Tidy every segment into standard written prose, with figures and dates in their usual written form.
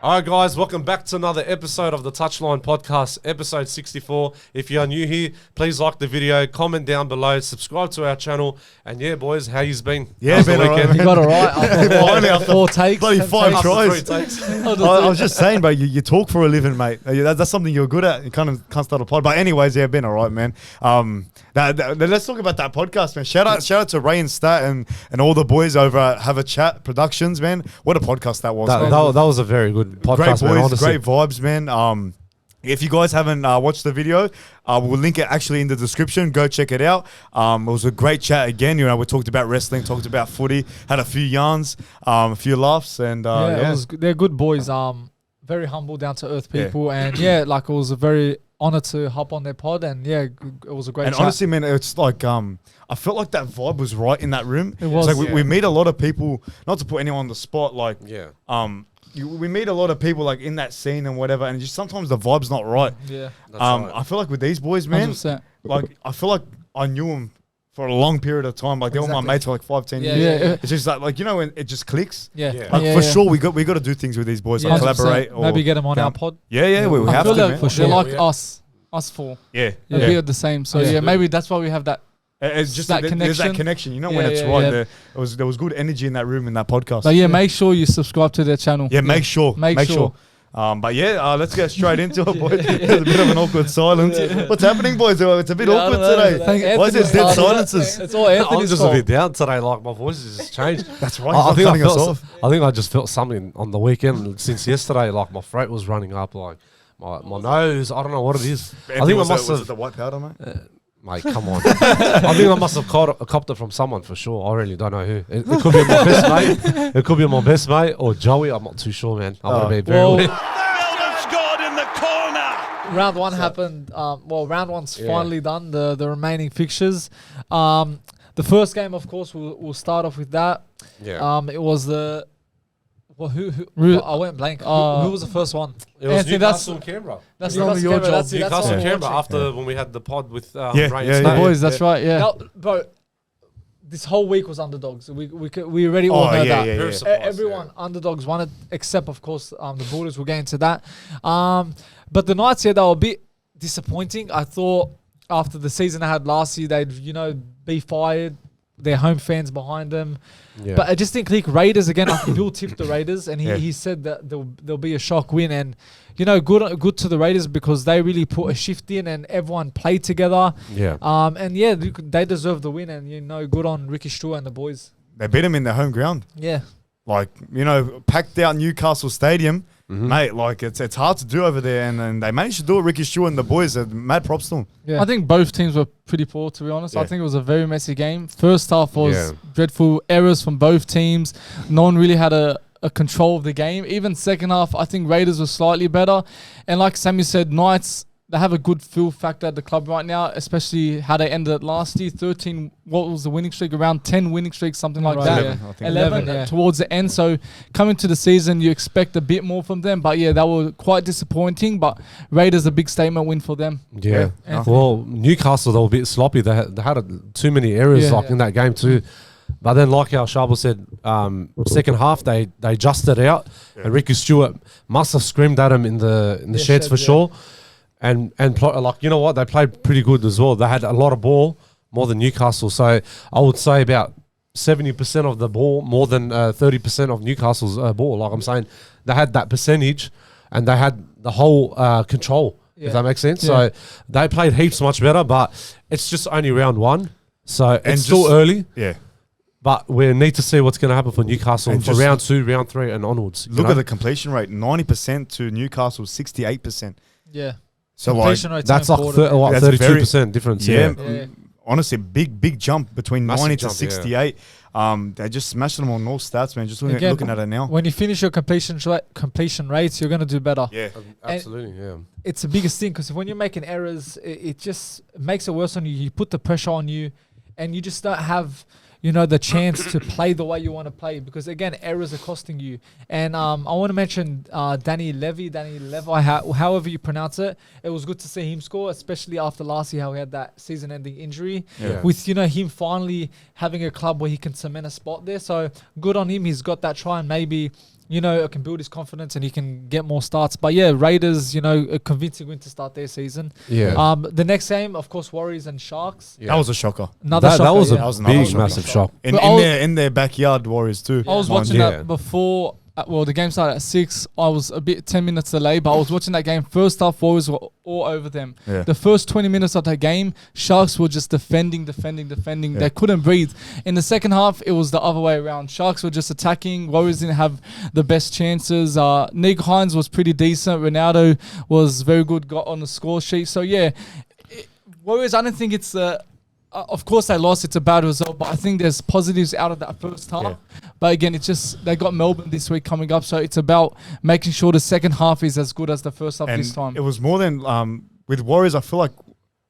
All right, guys, welcome back to another episode of the Touchline Podcast, episode 64. If you're new here, please like the video, comment down below, subscribe to our channel, and yeah, boys, how you've been? Yeah, been all right, You got it right. Finally, after 4 takes. bloody 5 tries. 3 takes. I was just saying, bro, you talk for a living, mate. That's something you're good at. You can't start a pod. But anyways, yeah, been all right, man. Let's talk about that podcast, man. Shout out to Ray and Stat and all the boys over at Have a Chat Productions, man. What a podcast that was. That was a very good podcast, Great boys, man, honestly. great vibes, man. If you guys haven't watched the video, we'll link it actually in the description. Go check it out. It was a great chat again. You know, we talked about wrestling, talked about footy, had a few yarns, a few laughs, and they're good boys. Very humble, down to earth people, and it was a very honor to hop on their pod, and it was a great. And chat. honestly, man, it's like I felt like that vibe was right in that room. It was. It's like we meet a lot of people, not to put anyone on the spot, like we meet a lot of people like in that scene and whatever, and just sometimes the vibe's not right. Yeah. Right. I feel like with these boys, man, 100%. like I feel like I knew them for a long period of time. Like they were my mates for like 5-10 years. Yeah. It's just like you know when it just clicks. Yeah. Like for sure, we got to do things with these boys, like 100%. collaborate. Or Maybe get them on our pod. Yeah, we I have feel to, like man. For sure. they're like us four. Yeah. We are the same. So maybe that's why we have that. It's just that there's that connection. connection. You know when it's right. There was good energy in that room in that podcast. But make sure you subscribe to their channel. Yeah, make sure. Make sure. But let's get straight into it, boys. There's a bit of an awkward silence. What's happening, boys? It's a bit awkward today. Why is it dead silences? It's all I'm Anthony's just fault. a bit down today, like my voice has just changed. That's right. I think I just felt something on the weekend since yesterday, like my throat was running up, like my nose, I don't know what it is. I think I must was have... it the white powder, mate? Mate, come on. I think I must have copped it from someone for sure. I really don't know who. It could be my best mate. It could be my best mate or Joey. I'm not too sure, man. I'm going to be very weird. Round 1 happened. Round 1's finally done. The remaining fixtures. The first game, of course, we'll start off with that. Yeah. It was the... Well, who I went blank. Who was the first one? It was Anthony, Newcastle and Canberra. That's normally your job. That's Newcastle what and we're Canberra watching. after when we had the pod with Ray and yeah, State. Boys, that's right. Yeah. Now, bro, this whole week was underdogs. We already all know that. Very surprised, Everyone underdogs won it, except of course the Bulldogs. We'll get into that. But the Knights, they were a bit disappointing. I thought after the season they had last year, they'd be fired. Their home fans behind them. Yeah. But I just think Raiders again. Bill tipped the Raiders, and he said that there'll be a shock win, and good to the Raiders because they really put a shift in, and everyone played together. Yeah. They deserve the win, and good on Ricky Stewart and the boys. They beat them in their home ground. Yeah. Like, packed out Newcastle Stadium. Mate, like it's hard to do over there, and they managed to do it. Ricky Stewart and the boys, mad props to them. Yeah. I think both teams were pretty poor, to be honest. Yeah. I think it was a very messy game. First half was dreadful. Errors from both teams. No one really had a control of the game. Even second half, I think Raiders were slightly better. And like Sammy said, Knights, they have a good feel factor at the club right now, especially how they ended it last year. 13, what was the winning streak? Around 10 winning streaks, something like that. 11, I think. 11 towards the end. So coming to the season, you expect a bit more from them. But they were quite disappointing. But Raiders, a big statement win for them. Yeah. Yeah. Well, Newcastle, they were a bit sloppy. They had too many errors in that game too. But then, like how Charbel said, second half they adjusted out, and Ricky Stewart must have screamed at him in the sheds for sure. And you know what, they played pretty good as well. They had a lot of ball, more than Newcastle. So I would say about 70% of the ball, more than 30% of Newcastle's ball. Like I'm saying, they had that percentage, and they had the whole control. If that makes sense. So they played heaps much better, but it's just only round 1, so it's still early. Yeah. But we need to see what's going to happen for Newcastle And for round 2, round 3, and onwards. Look at the completion rate: 90% to Newcastle, 68%. Yeah. So Completion rate's that's so like important. That's 32% difference. Yeah. Honestly, big jump between Massive 90 jump, to 68. They just smashed them on all stats, man. Just looking at it now. When you finish your completion rates, you're going to do better. Yeah. Absolutely. Yeah. It's the biggest thing because when you're making errors, it just makes it worse on you. You put the pressure on you, and you just don't have the chance to play the way you want to play because, again, errors are costing you. And I want to mention Danny Levi, however you pronounce it. It was good to see him score, especially after last year how he had that season-ending injury. Yeah. With, him finally having a club where he can cement a spot there. So good on him. He's got that try, and maybe can build his confidence and he can get more starts. But yeah, Raiders, a convincing win to start their season. Yeah. The next game, of course, Warriors and Sharks. That was a shocker. Another That shocker, was a yeah. big, massive shock. In their backyard, Warriors too. I was watching that before. The game started at 6. I was a bit 10 minutes delayed, but I was watching that game. First half, Warriors were all over them. Yeah. The first 20 minutes of that game, Sharks were just defending. Yeah. They couldn't breathe. In the second half, it was the other way around. Sharks were just attacking. Warriors didn't have the best chances. Nick Hines was pretty decent. Ronaldo was very good, got on the score sheet. So yeah, Warriors, I don't think it's of course they lost. It's a bad result, but I think there's positives out of that first half. Yeah. But again, it's just they got Melbourne this week coming up, so it's about making sure the second half is as good as the first half this time. It was more than with Warriors. I feel like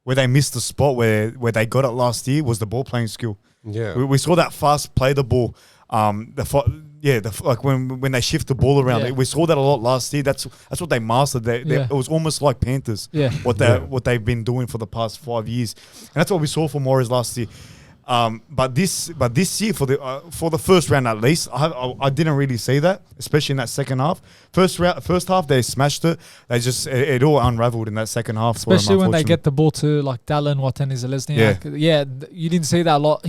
where they missed the spot where they got it last year was the ball playing skill. Yeah, we saw that fast play the ball. Like when they shift the ball around, we saw that a lot last year. That's what they mastered. It was almost like Panthers. Yeah, what they've been doing for the past 5 years, and that's what we saw from Warriors last year. But this year for the first round at least, I didn't really see that, especially in that second half. First half they smashed it. They just it all unraveled in that second half. Especially when they get the ball to like Dallin, Watan is Lesnar. You didn't see that a lot.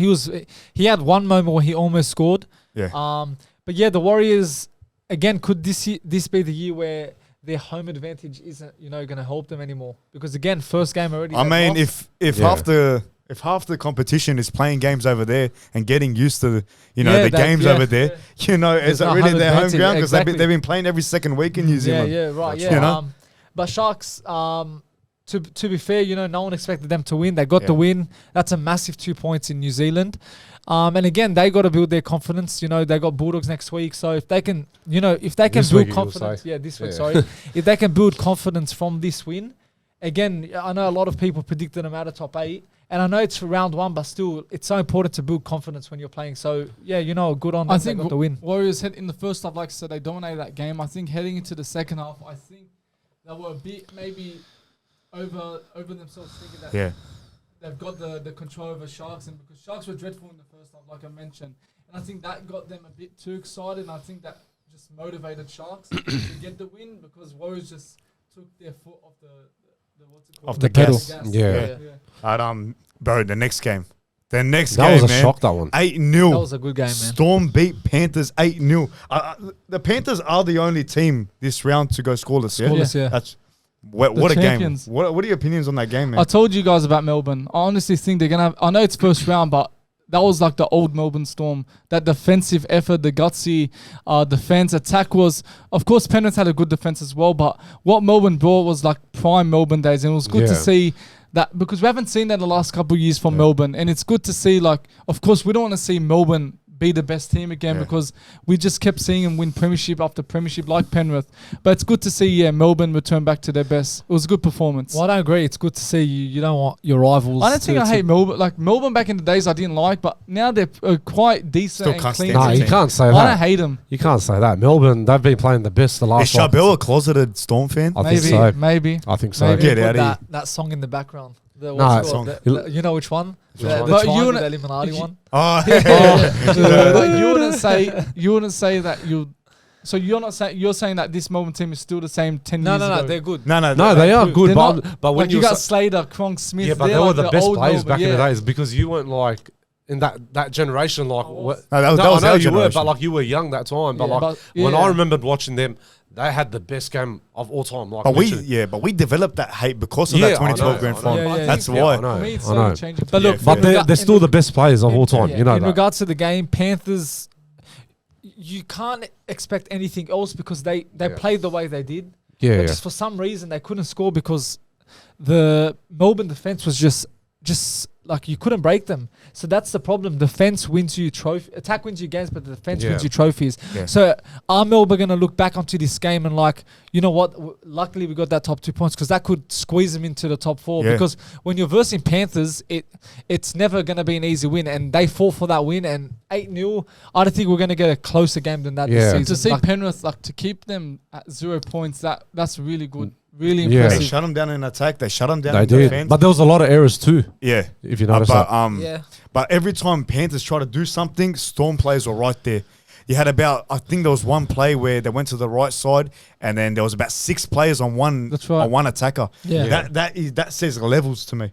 He had one moment where he almost scored. Yeah. But yeah, the Warriors again. Could this be the year where their home advantage isn't going to help them anymore? Because again, first game already. I mean, if half the competition is playing games over there and getting used to the games over there, is it really their home ground? Because they've been playing every second week in New Zealand. But Sharks, to be fair, no one expected them to win. They got the win. That's a massive 2 points in New Zealand. And again, they got to build their confidence. They got Bulldogs next week. So if they can, build confidence. This week, sorry. If they can build confidence from this win, again, I know a lot of people predicted them out of top 8. And I know it's for round 1, but still, it's so important to build confidence when you're playing. So, good on them. I think they got the win. Warriors in the first half, like I said, they dominated that game. I think heading into the second half, I think they were a bit maybe over themselves, thinking that they've got the control over Sharks. And because Sharks were dreadful in the first half, like I mentioned. And I think that got them a bit too excited. And I think that just motivated Sharks to get the win because Warriors just took their foot off off the gas. Bro, the next game. That was a shock, that one. 8-0. That was a good game, man. Storm beat Panthers 8-0. The Panthers are the only team this round to go scoreless. That's what a game. What are your opinions on that game, man? I told you guys about Melbourne. I honestly think they're going to have... I know it's first round, but that was like the old Melbourne Storm. That defensive effort, the gutsy defense, attack was... Of course, Penrith had a good defense as well, but what Melbourne brought was like prime Melbourne days, and it was good to see that because we haven't seen that the last couple of years from Melbourne, and it's good to see, like, of course, we don't want to see Melbourne be the best team again because we just kept seeing them win premiership after premiership like Penrith. But it's good to see Melbourne return back to their best. It was a good performance. Well, I don't agree. It's good to see you don't want your rivals. I don't think I hate Melbourne. Like Melbourne back in the days I didn't like, but now they're quite decent and clean. No, you can't say that. I don't hate them. You can't say that. Melbourne, they've been playing the best the last. Is Charbel a closeted Storm fan? I think so. Maybe. I think so. Maybe Get out of here. That song in the background. You know which one? But you the Illuminati one. You wouldn't say that you. So you're saying that this Melbourne team is still the same 10 years ago? No, they're good. No, they are good. But when like you got Slater, Cronk, Smith, but they were the best players back in the days because you weren't like in that generation. Like that was I know you were, generation. but like you were young that time. But when I remembered watching them, they had the best game of all time. Like but we developed that hate because of that 2012 grand final. That's why. I know. But look, they're still the best players of all time. You know in that. regards to the game, Panthers, you can't expect anything else because they played the way they did. But just for some reason they couldn't score because the Melbourne defense was just like you couldn't break them. So that's the problem. Defense wins you attack wins you games, but the defense wins you trophies. So are Melbourne going to look back onto this game and like, you know what? Luckily we got that top 2 points because that could squeeze them into the top 4. Because when you're versing Panthers, it's never going to be an easy win, and they fall for that win. And 8-0, I don't think we're going to get a closer game than that this season. To see Penrith to keep them at 0 points, that's really good. Really impressive. They shut them down in attack. They shut them down in defense. defense. But there was a lot of errors too. Yeah. If you notice that. But every time Panthers try to do something, Storm players were right there. you had about, I think there was one play where they went to the right side, and then there was about 6 players on one attacker. Yeah. That says levels to me.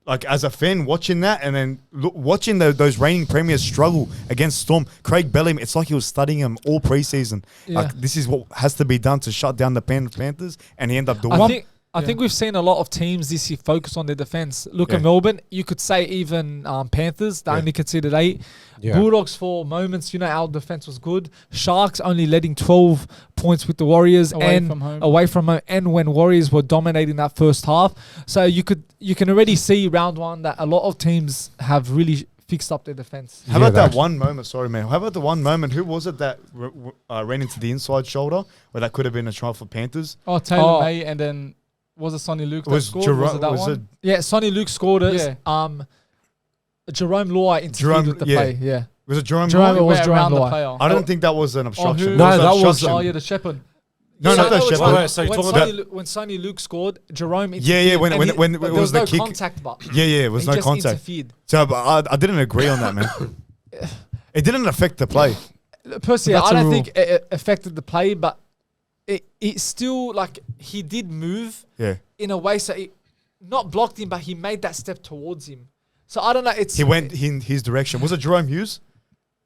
Like, as a fan watching that, and then watching those reigning premiers struggle against Storm, Craig Bellamy, it's like he was studying him all preseason. Like, this is what has to be done to shut down the Panthers, and he ended up doing it. I think we've seen a lot of teams this year focus on their defense. Look at Melbourne. You could say even Panthers, they only conceded 8. Bulldogs, for moments, our defense was good. Sharks only letting 12 points with the Warriors away from home, and when Warriors were dominating that first half. So you can already see round 1 that a lot of teams have really fixed up their defense. How about that one moment? Sorry, man. How about the one moment? Who was it that ran into the inside shoulder where that could have been a try for Panthers? Oh, Taylor May, and then was it Sonny Luke that scored? Was it that one? Yeah, Sonny Luke scored it. Yeah. Jerome Law interfered with the play. Yeah. Was it Jerome Law? It was Jerome Law. I don't think that was an obstruction. No, that was... Oh, yeah, the Shepherd. No, not the Shepherd. When Sonny Luke scored, Jerome interfered. Yeah, when it was the kick. Contact, but yeah, it was no contact. Interfered. So I didn't agree on that, man. It didn't affect the play. Personally, I don't think it affected the play, but it still, like, he did move in a way, so it not blocked him, but he made that step towards him. So I don't know. He went in his direction. Was it Jerome Hughes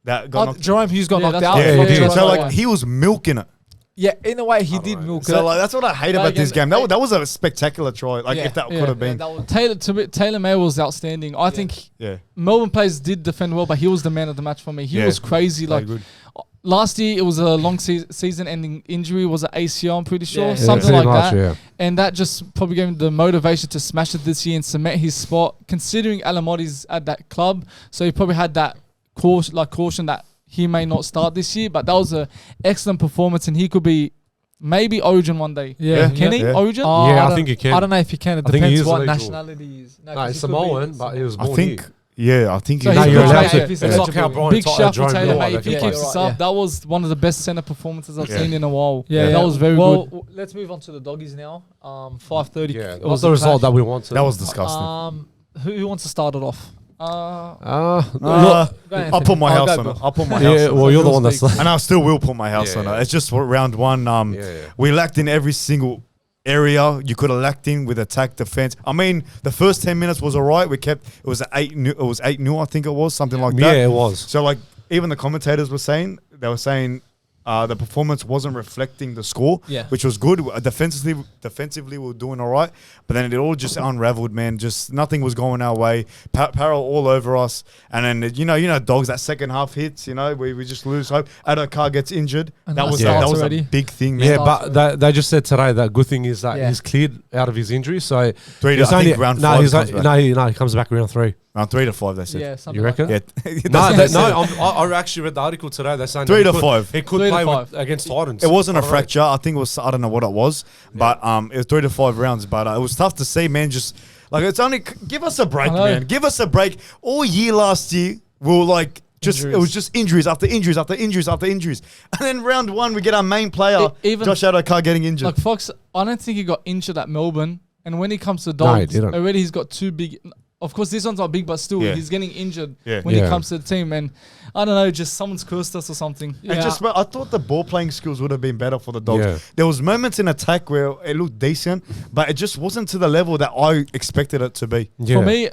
that got knocked? Jerome Hughes got knocked out. Yeah, he did. So he was milking it. Yeah, in a way he did milk it. So that's what I hate about this game. That was a spectacular try. Like, if that could have been. Taylor May was outstanding. I think Melbourne players did defend well, but he was the man of the match for me. He was crazy. Like, last year it was a long season-ending injury. Was an ACL, I'm pretty sure, something like that. Yeah. And that just probably gave him the motivation to smash it this year and cement his spot. Considering Alamoti's at that club, so he probably had that caution that he may not start this year, but that was an excellent performance, and he could be maybe Origin one day. Yeah. Can he? Origin? I think he can. I don't know if he can. It depends what nationality he is. No, he's Samoan, but he was born here. I think so he's you're allowed to. It's like how Brian Big shout for Taylor May. If he keeps this up, Yeah. that was one of the best centre performances I've seen in a while. Yeah, that was very good. Well, let's move on to the doggies now. 5:30. Yeah, what's the result that we wanted? That was disgusting. Who wants to start it off? I'll put my house on it. I'll put my house on it. Yeah, well, you're the one that's... And I still will put my house on it. It's just round 1. We lacked in every single area you could have lacked in with attack, defense. I mean, the first 10 minutes was all right. It was 8-0. It was 8-0, I think it was, something like that. Yeah, it was. So, like, even the commentators were saying, the performance wasn't reflecting the score, which was good. Defensively, we were doing all right, but then it all just unraveled, man. Just nothing was going our way. Parallel all over us, and then you know, Dogs. That second half hits, we just lose hope. Adokar gets injured. And that was a big thing, man. Yeah, but they just said today that good thing is that he's cleared out of his injury. So round 5. He comes back round 3. Round 3 to 5, they said. Yeah, you reckon? Yeah. I actually read the article today. They're saying 3 to 5. He could play against Titans. It wasn't a fracture. I think it was. I don't know what it was, but it was 3 to 5 rounds. But it was tough to see, man. Just like it's only give us a break, man. Give us a break. All year last year, we were like it was just injuries after injuries after injuries after injuries, and then round 1 we get our main player, Josh Adokar, getting injured. Like Fox, I don't think he got injured at Melbourne, and when he comes to Dogs, already he's got 2 big. Of course, this one's not big, but still, he's getting injured when he comes to the team. And I don't know, just someone's cursed us or something. And I thought the ball playing skills would have been better for the Dogs. Yeah. There was moments in attack where it looked decent, but it just wasn't to the level that I expected it to be. Yeah. For me,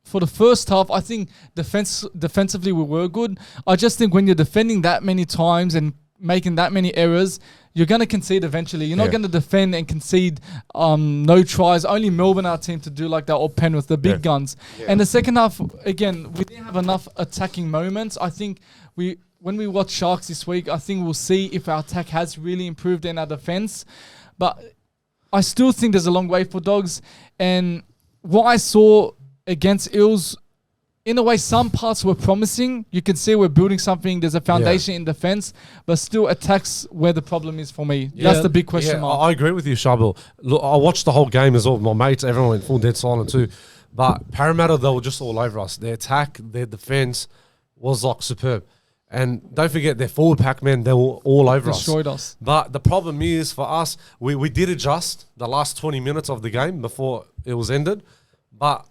for the first half, I think defensively we were good. I just think when you're defending that many times and making that many errors, you're going to concede eventually. You're not going to defend and concede no tries. Only Melbourne are a team to do like that, or Penrith, the big guns. Yeah. And the second half, again, we didn't have enough attacking moments. I think when we watch Sharks this week, I think we'll see if our attack has really improved in our defense. But I still think there's a long way for Dogs. And what I saw against Eels, in a way, some parts were promising. You can see we're building something. There's a foundation in defense, but still attacks where the problem is for me. Yeah. That's the big question mark. I agree with you, Charbel. Look, I watched the whole game as well. My mates, everyone went full dead silent too. But Parramatta, they were just all over us. Their attack, their defense was like superb. And don't forget, their forward pack, man, they were all over us. Destroyed us. But the problem is for us, we did adjust the last 20 minutes of the game before it was ended. But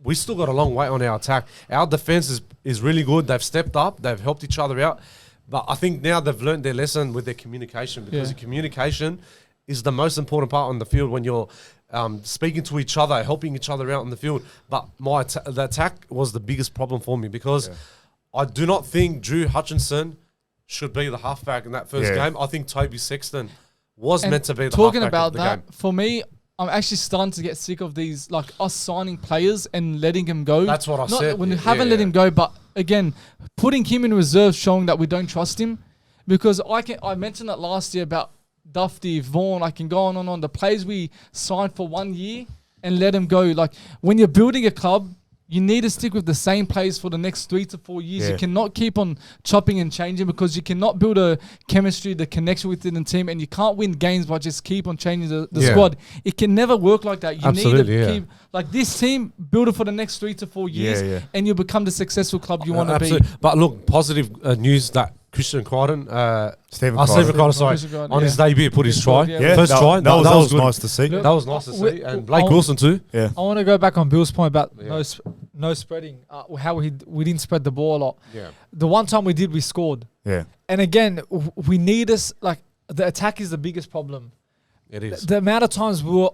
we still got a long way on our attack. Our defense is really good. They've stepped up. They've helped each other out. But I think now they've learned their lesson with their communication, because the communication is the most important part on the field when you're speaking to each other, helping each other out on the field. But the attack was the biggest problem for me, because I do not think Drew Hutchinson should be the halfback in that first game. I think Toby Sexton was meant to be the talking halfback about of the that, game. for me, I'm actually starting to get sick of these, like us signing players and letting him go. That's what I said. When we haven't let him go, but again, putting him in reserve, showing that we don't trust him. Because I mentioned that last year about Dufty, Vaughan, I can go on. The players we signed for 1 year and let them go. Like, when you're building a club, you need to stick with the same players for the next 3 to 4 years. You cannot keep on chopping and changing, because you cannot build a chemistry, the connection within the team, and you can't win games by just keep on changing the squad. It can never work like that. You need to keep, like this team, build it for the next 3 to 4 years, and you become the successsual club you want to be. But look, positive news that Christian Crichton, Stephen Crichton, sorry, on his debut put his try. First try. That was good. nice to see. That was nice to see. And Blake Wilson too. I want to go back on Bill's point about no spreading, how we didn't spread the ball a lot. The one time we did, we scored. And again, we need us, like, the attack is the biggest problem. It is. The amount of times we were,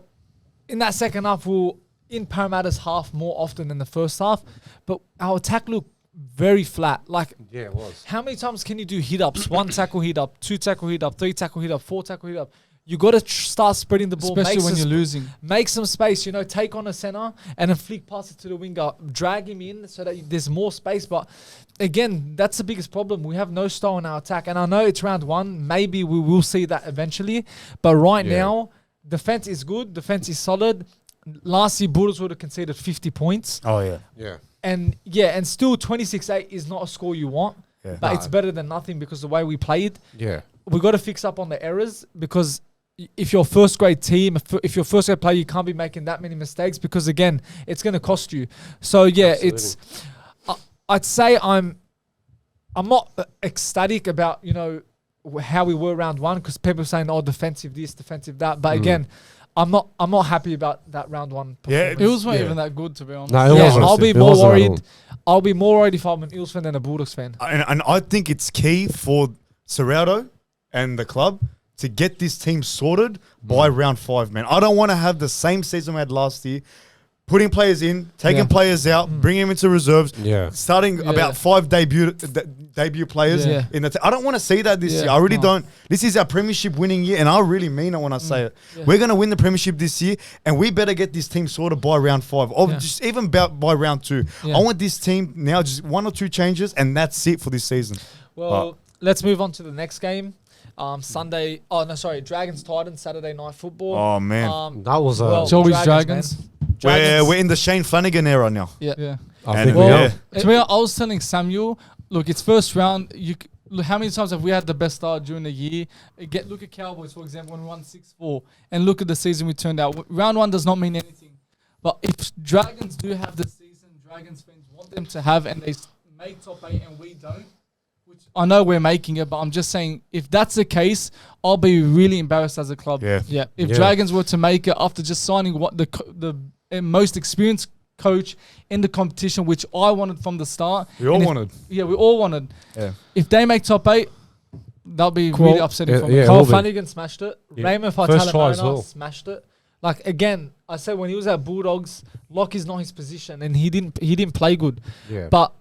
in that second half, we were in Parramatta's half more often than the first half, but our attack looked very flat. Like, it was. How many times can you do hit-ups? 1 tackle hit-up, 2 tackle hit-up, 3 tackle hit-up, 4 tackle hit-up. You got to start spreading the ball. Especially when you're losing. Make some space, take on a center and then flick pass it to the winger. Drag him in so that there's more space. But again, that's the biggest problem. We have no style in our attack. And I know it's round 1. Maybe we will see that eventually. But right now, defense is good. Defense is solid. Last year, Bulldogs would have conceded 50 points. Oh, yeah. Yeah. And still 26-8 is not a score you want. But it's better than nothing, because the way we played. We got to fix up on the errors, because if you're a first grade team, if you're a first grade player, you can't be making that many mistakes, because again, it's going to cost you. So Absolutely. I'd say I'm not ecstatic about, how we were round 1, because people are saying, defensive this, defensive that. But again, I'm not happy about that round 1 performance. It wasn't even that good, to be honest. No, it wasn't. I'll be more worried. I'll be more worried if I'm an Eels fan than a Bulldogs fan. And I think it's key for Serrato and the club to get this team sorted by round 5, man. I don't want to have the same season we had last year. Putting players in, taking players out, bringing them into reserves, starting about 5 debut players in the I don't want to see that this year. I really don't. This is our premiership winning year, and I really mean it when I say it. We're going to win the premiership this year, and we better get this team sorted by round 5, or just even about by round 2. I want this team now, just 1 or 2 changes, and that's it for this season. Well, let's move on to the next game. Sunday. Oh no, sorry. Dragons Titans Saturday night football. Oh man, that was it's always Dragons. We're in the Shane Flanagan era now. Yeah. I think we are. To me, I was telling Samuel, look, it's first round. Look, how many times have we had the best start during the year? Look at Cowboys, for example, when we won 6-4, and look at the season we turned out. Round 1 does not mean anything, but if Dragons do have the season Dragons fans want them to have, and they make top 8 and we don't, which I know we're making it, but I'm just saying, if that's the case, I'll be really embarrassed as a club. If Dragons were to make it after just signing the most experienced coach in the competition, which I wanted from the start. We all wanted. Yeah, we all wanted. Yeah. If they make top 8, that'll be really upsetting for me. Cole Flanagan smashed it. Raymond Fatala smashed it. Like, again, I said when he was at Bulldogs, lock is not his position, and he didn't play good. Yeah. But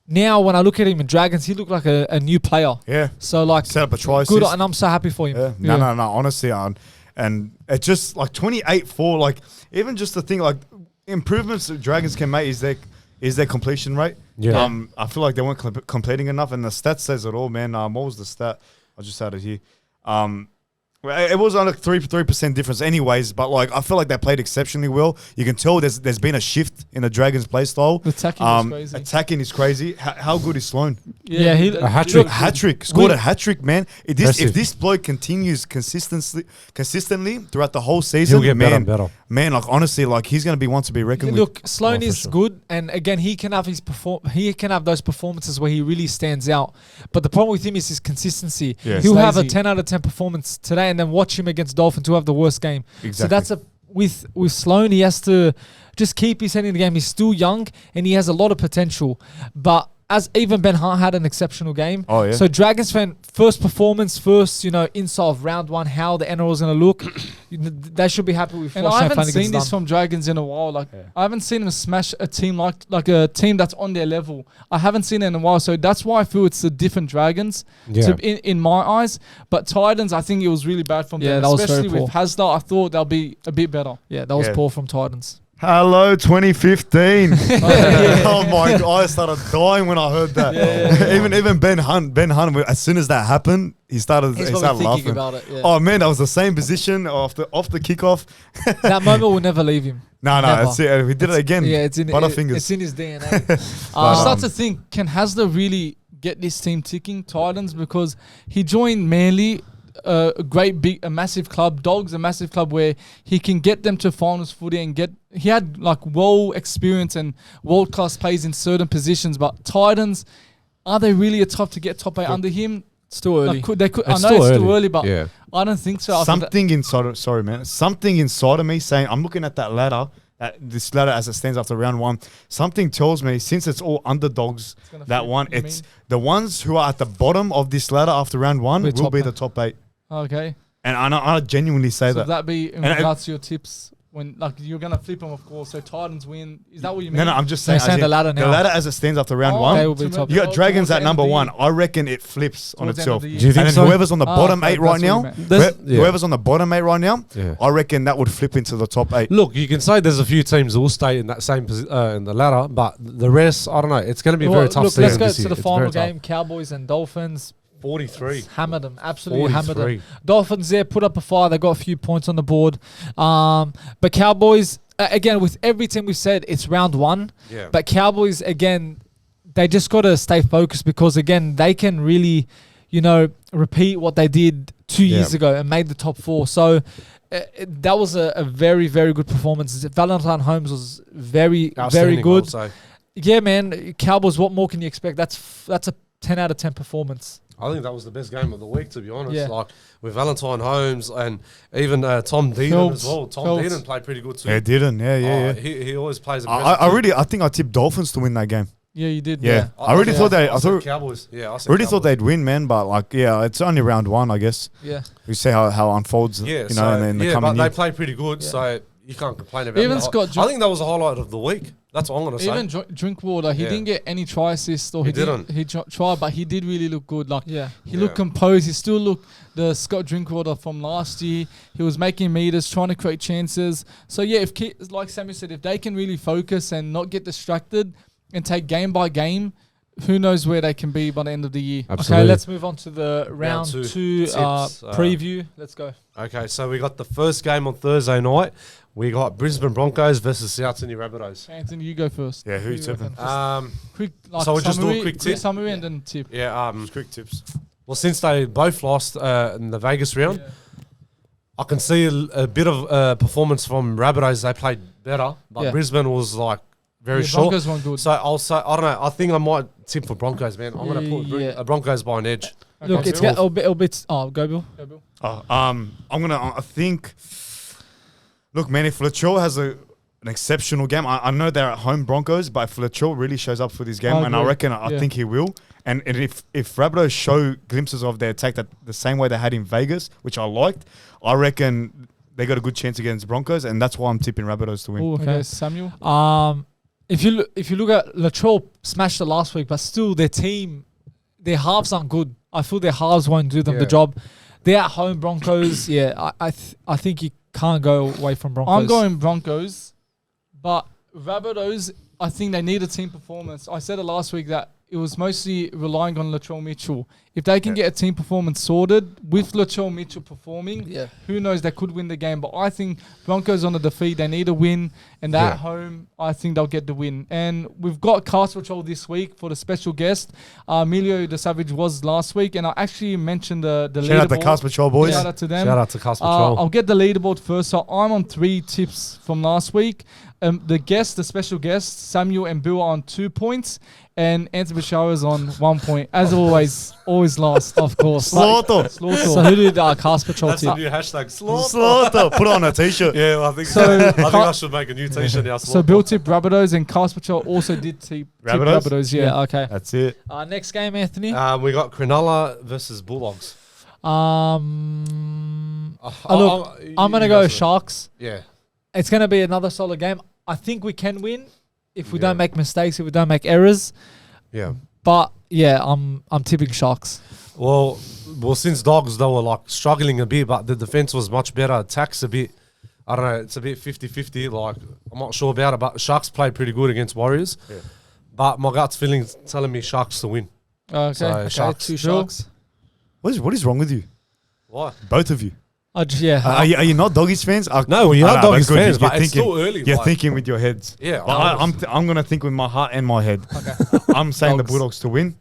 now when I look at him in Dragons, he looked like a new player. Yeah. So like set up a try good, assist. And I'm so happy for him. Yeah. No, honestly, and it's just like 28-4. Like, even just the thing, like, improvements that Dragons can make is their completion rate. Yeah. I feel like they weren't completing enough, and the stat says it all, man. What was the stat? I just had it here. It was on a 3% difference anyways, but like I feel like they played exceptionally well. You can tell there's been a shift in the Dragons play style. Attacking is crazy. How good is Sloan? Yeah, a hat-trick. Scored a hat-trick, man. If this bloke continues consistently throughout the whole season, he'll get better and better. Man, like honestly, like he's going to be one to be reckoned with. Look, Sloan is good, and again, he can have those performances where he really stands out. But the problem with him is his consistency. Yeah. He'll have a 10 out of 10 performance today, and then watch him against Dolphins who have the worst game. Exactly. So with Sloan, he has to just keep his head in the game. He's still young and he has a lot of potential. But as even Ben Hunt had an exceptional game. Oh, yeah. So Dragons fan, first performance, inside of round one, how the NRL is going to look, they should be happy with And what I Shane haven't Flanagan's seen this done. from Dragons in a while. Like I haven't seen them smash a team like a team that's on their level. I haven't seen it in a while, so that's why I feel it's a different Dragons in my eyes. But Titans, I think it was really bad from them, that was very especially with poor. Hasler. I thought they'll be a bit better. Yeah, that was poor from Titans. Hello, 2015. Oh my God, I started dying when I heard that. Even Ben Hunt, as soon as that happened, he started laughing. About it, yeah. Oh man, that was the same position off the kickoff. That moment will never leave him. No, Never. that's it. We did it again. Yeah, it's in Butterfingers. It's in his DNA. I start to think, can Hasler really get this team ticking, Titans? Because he joined Manly, a massive club, Dogs, a massive club where he can get them to finals footy and he had like well experience and world class plays in certain positions. But Titans, are they really tough to get top 8 under him? It's too early. Like, I know it's too early, but I don't think so. Something inside of me saying, I'm looking at that ladder, this ladder as it stands after round one. Something tells me, since it's all underdogs, it's the ones who are at the bottom of this ladder after round one will be the top 8. Okay. And I genuinely say So that. that be in regards to your tips when you're gonna flip them, of course. So Titans win. Is that what you mean? No, I'm just saying. Saying the ladder now. The ladder as it stands after round one. They will be top. You got Dragons at number 1. I reckon it flips on itself. Do you think and then so? whoever's on the bottom 8 right now, whoever's on the bottom 8 right now, Yeah. I reckon that would flip into the top 8. Look, you can say there's a few teams that will stay in that same in the ladder, but the rest, I don't know. It's going to be very tough. Look, let's go this to year. the It's final very tough. game. Cowboys and Dolphins. 43. Hammered them. Absolutely hammered 43. them. Dolphins there put up a fire. They got a few points on the board. But Cowboys, again, with every team we've said, it's round one. Yeah. But Cowboys, again, they just got to stay focused because, again, they can really, repeat what they did 2 years ago and made the top 4. So that was a very, very good performance. Valentine Holmes was very, very good. Yeah, man. Cowboys, what more can you expect? That's a 10 out of 10 performance. I think that was the best game of the week, to be honest. Yeah. Like with Valentine Holmes and even Tom Deaton as well. Tom Deaton played pretty good too. Yeah, Deaton. Yeah. He always plays. I think I tipped Dolphins to win that game. Yeah, you did. Yeah, I really thought Cowboys. Yeah, I thought they'd win, man. But it's only round one, I guess. Yeah, we see how it unfolds. Yeah, in the coming but year. they played pretty good, so you can't complain about Even it. Scott I think that was a highlight of the week. That's what I'm gonna say. Even Drinkwater, he didn't get any try assists, or he didn't. He tried, but he did really look good. He looked composed. He still looked the Scott Drinkwater from last year. He was making meters, trying to create chances. So if like Sammy said, if they can really focus and not get distracted and take game by game, who knows where they can be by the end of the year. Absolutely. Okay, let's move on to the round two tips, preview. Let's go. Okay, so we got the first game on Thursday night. We got Brisbane Broncos versus South Sydney Rabbitohs. Anthony, you go first. Yeah, who you tipping? Quick, so we'll just do a quick tip. Summary and then tip. Yeah, quick tips. Well, since they both lost in the Vegas round, I can see a bit of performance from Rabbitohs. They played better, but Brisbane was very short. Broncos weren't good. So I'll say, I don't know. I think I might tip for Broncos, man. I'm going to put Broncos by an edge. Okay. Look, it's a bit. Oh, go Bill. I'm gonna. I think. Look, man, if Latrell has an exceptional game, I know they're at home Broncos, but if Latrell really shows up for this game, and I reckon I think he will. And if Rabbitohs show glimpses of their attack that the same way they had in Vegas, which I liked, I reckon they got a good chance against Broncos, and that's why I'm tipping Rabbitohs to win. Ooh, okay, Samuel. If you look at Latrell smashed it last week, but still their team, their halves aren't good. I feel their halves won't do them the job. They're at home Broncos. I think you can't go away from Broncos. I'm going Broncos, but Rabbitohs, I think they need a team performance. I said it last week that it was mostly relying on Latrell Mitchell. If they can get a team performance sorted with Latrell Mitchell performing, who knows, they could win the game. But I think Broncos on the defeat, they need a win. And at home, I think they'll get the win. And we've got Cast Patrol this week for the special guest. Emilio the Savage was last week. And I actually mentioned the leaderboard. Shout out to Cast Patrol, boys. Shout out to them. Shout out to Cast Patrol. I'll get the leaderboard first. So I'm on 3 tips from last week. The special guest, Samuel and Bill are on 2 points. And Anthony Bashar is on 1 point. As always last, of course. Slaughter. So who did Cast Patrol That's tip? a new hashtag. Slaughter. Put on a t-shirt. Yeah, well, I think So- I think I should make a new t-shirt now. So Bill tipped Rabbitohs and Cast Patrol also did tip Rabbitohs? Rabbitohs. Yeah, Yeah. okay. That's it. Next game, Anthony. We got Cronulla versus Bulldogs. Look, I'm going to go Sharks. Yeah. It's going to be another solid game. I think we can win if we don't make mistakes, if we don't make errors. Yeah. But yeah, I'm tipping Sharks. Well, since Dogs, they were like struggling a bit, but the defense was much better. Attacks a bit, I don't know, it's a bit 50-50. Like, I'm not sure about it, but Sharks played pretty good against Warriors. Yeah. But my gut's feeling telling me Sharks to win. Okay. So Sharks. 2 Sharks. What is wrong with you? Why? Both of you. Yeah. Are you not Doggies fans? No, we are Doggies good. fans, You're but it's thinking- still early. You're like, thinking with your heads. Yeah. But I'm going to think with my heart and my head. Okay. I'm saying the Dogs. Bulldogs to win.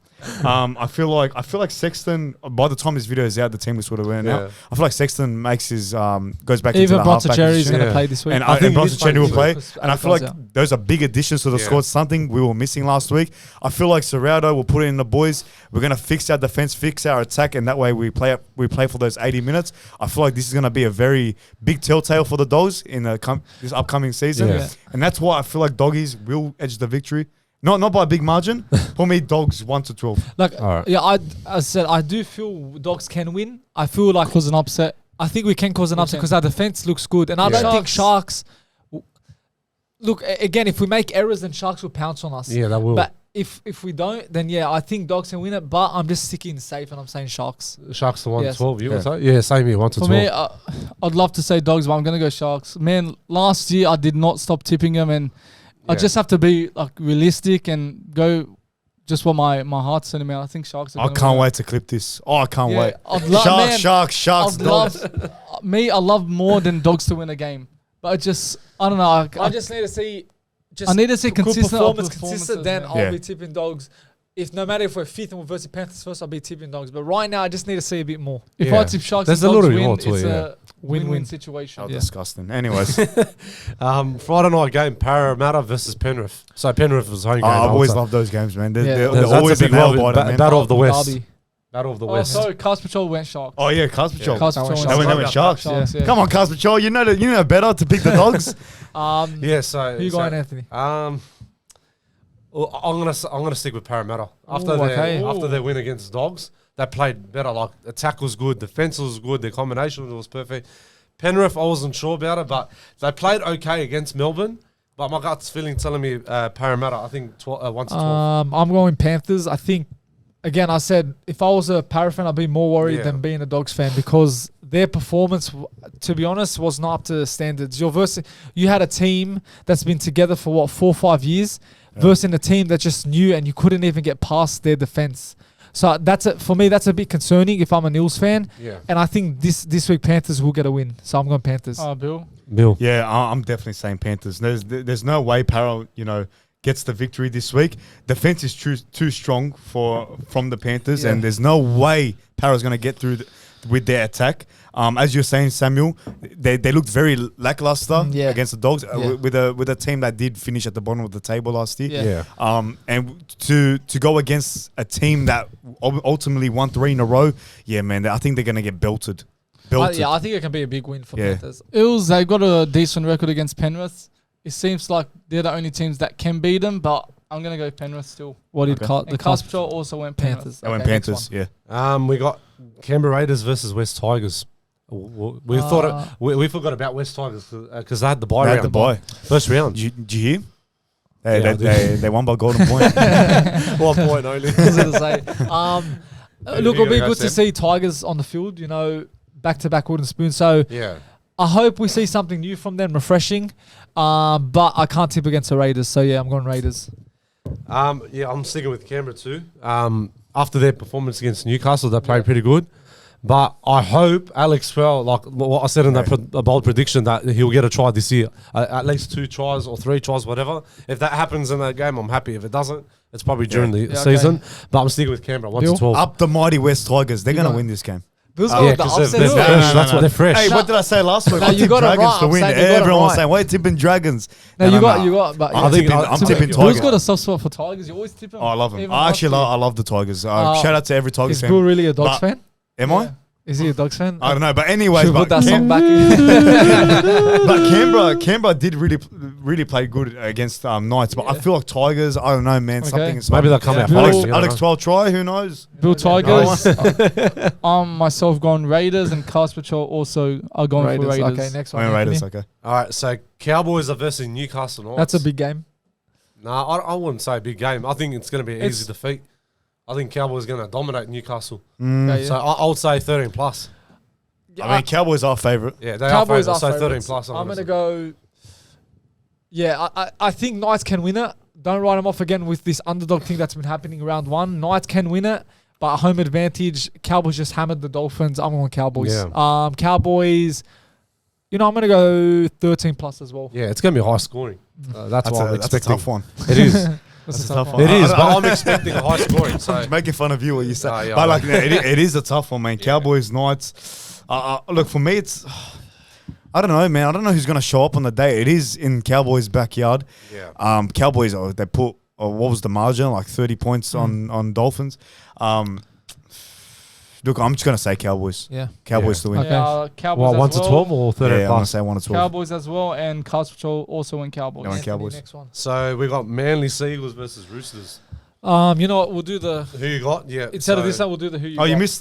I feel like Sexton. By the time this video is out, the team is sort of winning out. I feel like Sexton makes his goes back into Even the Bronson halfback Cherry's position. going to Yeah. play this week. And I I think think Bronson he's playing Cherry will this play, week. and I feel like Yeah. those are big additions to the Yeah. squad. Something we were missing last week. I feel like Serrado will put it in the boys. We're gonna fix our defense, fix our attack, and that way we play for those 80 minutes. I feel like this is gonna be a very big telltale for the Dogs in this upcoming season, Yeah. and that's why I feel like Doggies will edge the victory. Not by a big margin. For me, Dogs 1-12. Like, All right. yeah, I said I do feel Dogs can win. I feel like Cause an upset. I think we can cause an We upset can. because our defense looks good, and I Yeah. don't think Sharks. Look again, if we make errors, then Sharks will pounce on us. Yeah, that will. But if we don't, then yeah, I think Dogs can win it. But I'm just sticking safe, and I'm saying Sharks. Sharks to 1-12. You Yeah. would say? Yeah, same here. 1-12. For me, I'd love to say Dogs, but I'm gonna go Sharks. Man, last year I did not stop tipping them, and I Yeah. just have to be like realistic and go just what my heart's telling me. I think Sharks. Are I gonna can't win. wait to clip this. Oh, I can't Yeah, wait. I'd love, Sharks, man, Sharks, I'd Dogs. love I love more than Dogs to win a game, but I just I don't know. I just need to see. I need to see good consistent consistent. performances, Then man. I'll Yeah. be tipping Dogs. If no matter if we're fifth and we're versus Panthers first, I'll be tipping Dogs. But right now, I just need to see a bit more. If Yeah. I tip Sharks, There's and a Dogs little bit win, more to it's it, a win-win situation. Oh, Yeah. disgusting. Anyways, Friday night game, Parramatta versus Penrith. So Penrith was home game. I've I would always say. loved those games, man. They're, Yeah. they're, That's they're always a a big nail rivalry. biter, man. Battle of the West. Derby. Battle of the Oh, West. sorry, Cast Patrol went Sharks. Oh yeah, Cast Patrol. Cast That Patrol went went They Sharks. went Sharks. Sharks, yeah. Come on, Cast Patrol. You know better to pick the Dogs. Yeah, so Who you going, Anthony? Well, I'm gonna stick with Parramatta after Ooh, okay. their win against Dogs. They played better. Like attack was good, defense was good, their combination was perfect. Penrith, I wasn't sure about it, but they played okay against Melbourne. But my gut's feeling telling me Parramatta. I think 1-12. I'm going Panthers. I think, again, I said if I was a Para fan, I'd be more worried Yeah. than being a Dogs fan because their performance, to be honest, was not up to standards. You had a team that's been together for 4 or 5 years versus a team that just knew and you couldn't even get past their defense. So for me, that's a bit concerning if I'm an Eels fan. Yeah. And I think this week Panthers will get a win. So I'm going Panthers. Bill. Bill. Yeah, I'm definitely saying Panthers. There's no way Parra, gets the victory this week. Defense is too strong from the Panthers, and there's no way Parra's going to get through with their attack. As you're saying, Samuel, they looked very lackluster against the Dogs with a team that did finish at the bottom of the table last year. Yeah. And to go against a team that ultimately won 3 in a row, yeah, man, I think they're going to get belted. I think it can be a big win for Panthers. Eels, they got a decent record against Penrith. It seems like they're the only teams that can beat them, but I'm going to go Penrith still. What did Okay. The Cast Patrol also went Panthers. They went Okay, next Panthers, one. yeah. We got Canberra Raiders versus West Tigers. We thought we forgot about West Tigers because they had the bye They round. had the bye. First round. Did you hear? Yeah, They won by golden point. 1 point only. I was gonna say. Look, it'll be go, good to Sam? see Tigers on the field. Back-to-back wooden spoon. So Yeah. I hope we see something new from them, refreshing. But I can't tip against the Raiders. So yeah, I'm going Raiders. I'm sticking with Canberra too. After their performance against Newcastle, they played pretty good. But I hope Alex Fell, like what I said in that bold prediction, that he'll get a try this year. At least 2 tries or 3 tries, whatever. If that happens in that game, I'm happy. If it doesn't, it's probably during the season. But I'm sticking with Canberra, 1-12. Up the mighty West Tigers. They're going to win this game. Bill's Yeah, got the 'cause upset. they're look. fresh. That's what they're fresh. Hey, what did I say last week? No, I you tipped got it Dragons right. to I'm win. saying you got it Everyone was right. saying, why are you tipping Dragons? No, you got. But I'm tipping Bill's Tigers. got a soft spot for Tigers. You always tip them. Oh, I love them. Even I actually last year. I love the Tigers. Shout out to every Tigers Is fan. Bill really a Dogs But- fan? Am I? Is he a Dogs fan? I don't know, but anyways, Should we but, put that song back in? but Canberra did really play good against Knights. But I feel like Tigers. I don't know, man. Okay. Something is Maybe they'll come out Alex, fighting. Alex 12 try. Who knows? Bill Tigers. Nice. Myself going Raiders and Cast Patrol also are going for Raiders. Okay, next one. I mean, Raiders. Anthony. Okay. All right, so Cowboys are versus Newcastle Knights. That's a big game. Nah, I wouldn't say a big game. I think it's going to be an easy defeat. I think Cowboys are going to dominate Newcastle. Yeah, So I would say 13 plus. I mean, Cowboys are favourite. Yeah, they Cowboys are are favourites. So 13 favourites. plus. I'm going to go. Yeah, I think Knights can win it. Don't write them off again with this underdog thing that's been happening round one. Knights can win it, but home advantage. Cowboys just hammered the Dolphins. I'm going Cowboys. Yeah. Cowboys. I'm going to go 13 plus as well. Yeah, it's going to be high scoring. That's what I'm That's a expecting. tough one. It is. That's a tough one. It is, but I'm expecting a high scoring. So Making fun of you what you say. Nah, yeah, But I like, know. it is a tough one, man. Cowboys, Knights. Look, for me, it's... I don't know, man. I don't know who's going to show up on the day. It is in Cowboys' backyard. yeah. Cowboys, they put... what was the margin? Like 30 points on Dolphins. Look, I'm just going to say Cowboys. Yeah. Cowboys to win. Okay. Yeah, Cowboys Well, as 1 to well. 12 or 13 Yeah, I'm going to plus? say 1 to 12. Cowboys as well, and Cast Patrol also win Cowboys. Going Anthony, Cowboys. Next one. So we got Manly Seagulls versus Roosters. You know what? We'll do the... Who you got? Yeah. Instead of this, we'll do the who you Oh, you got. missed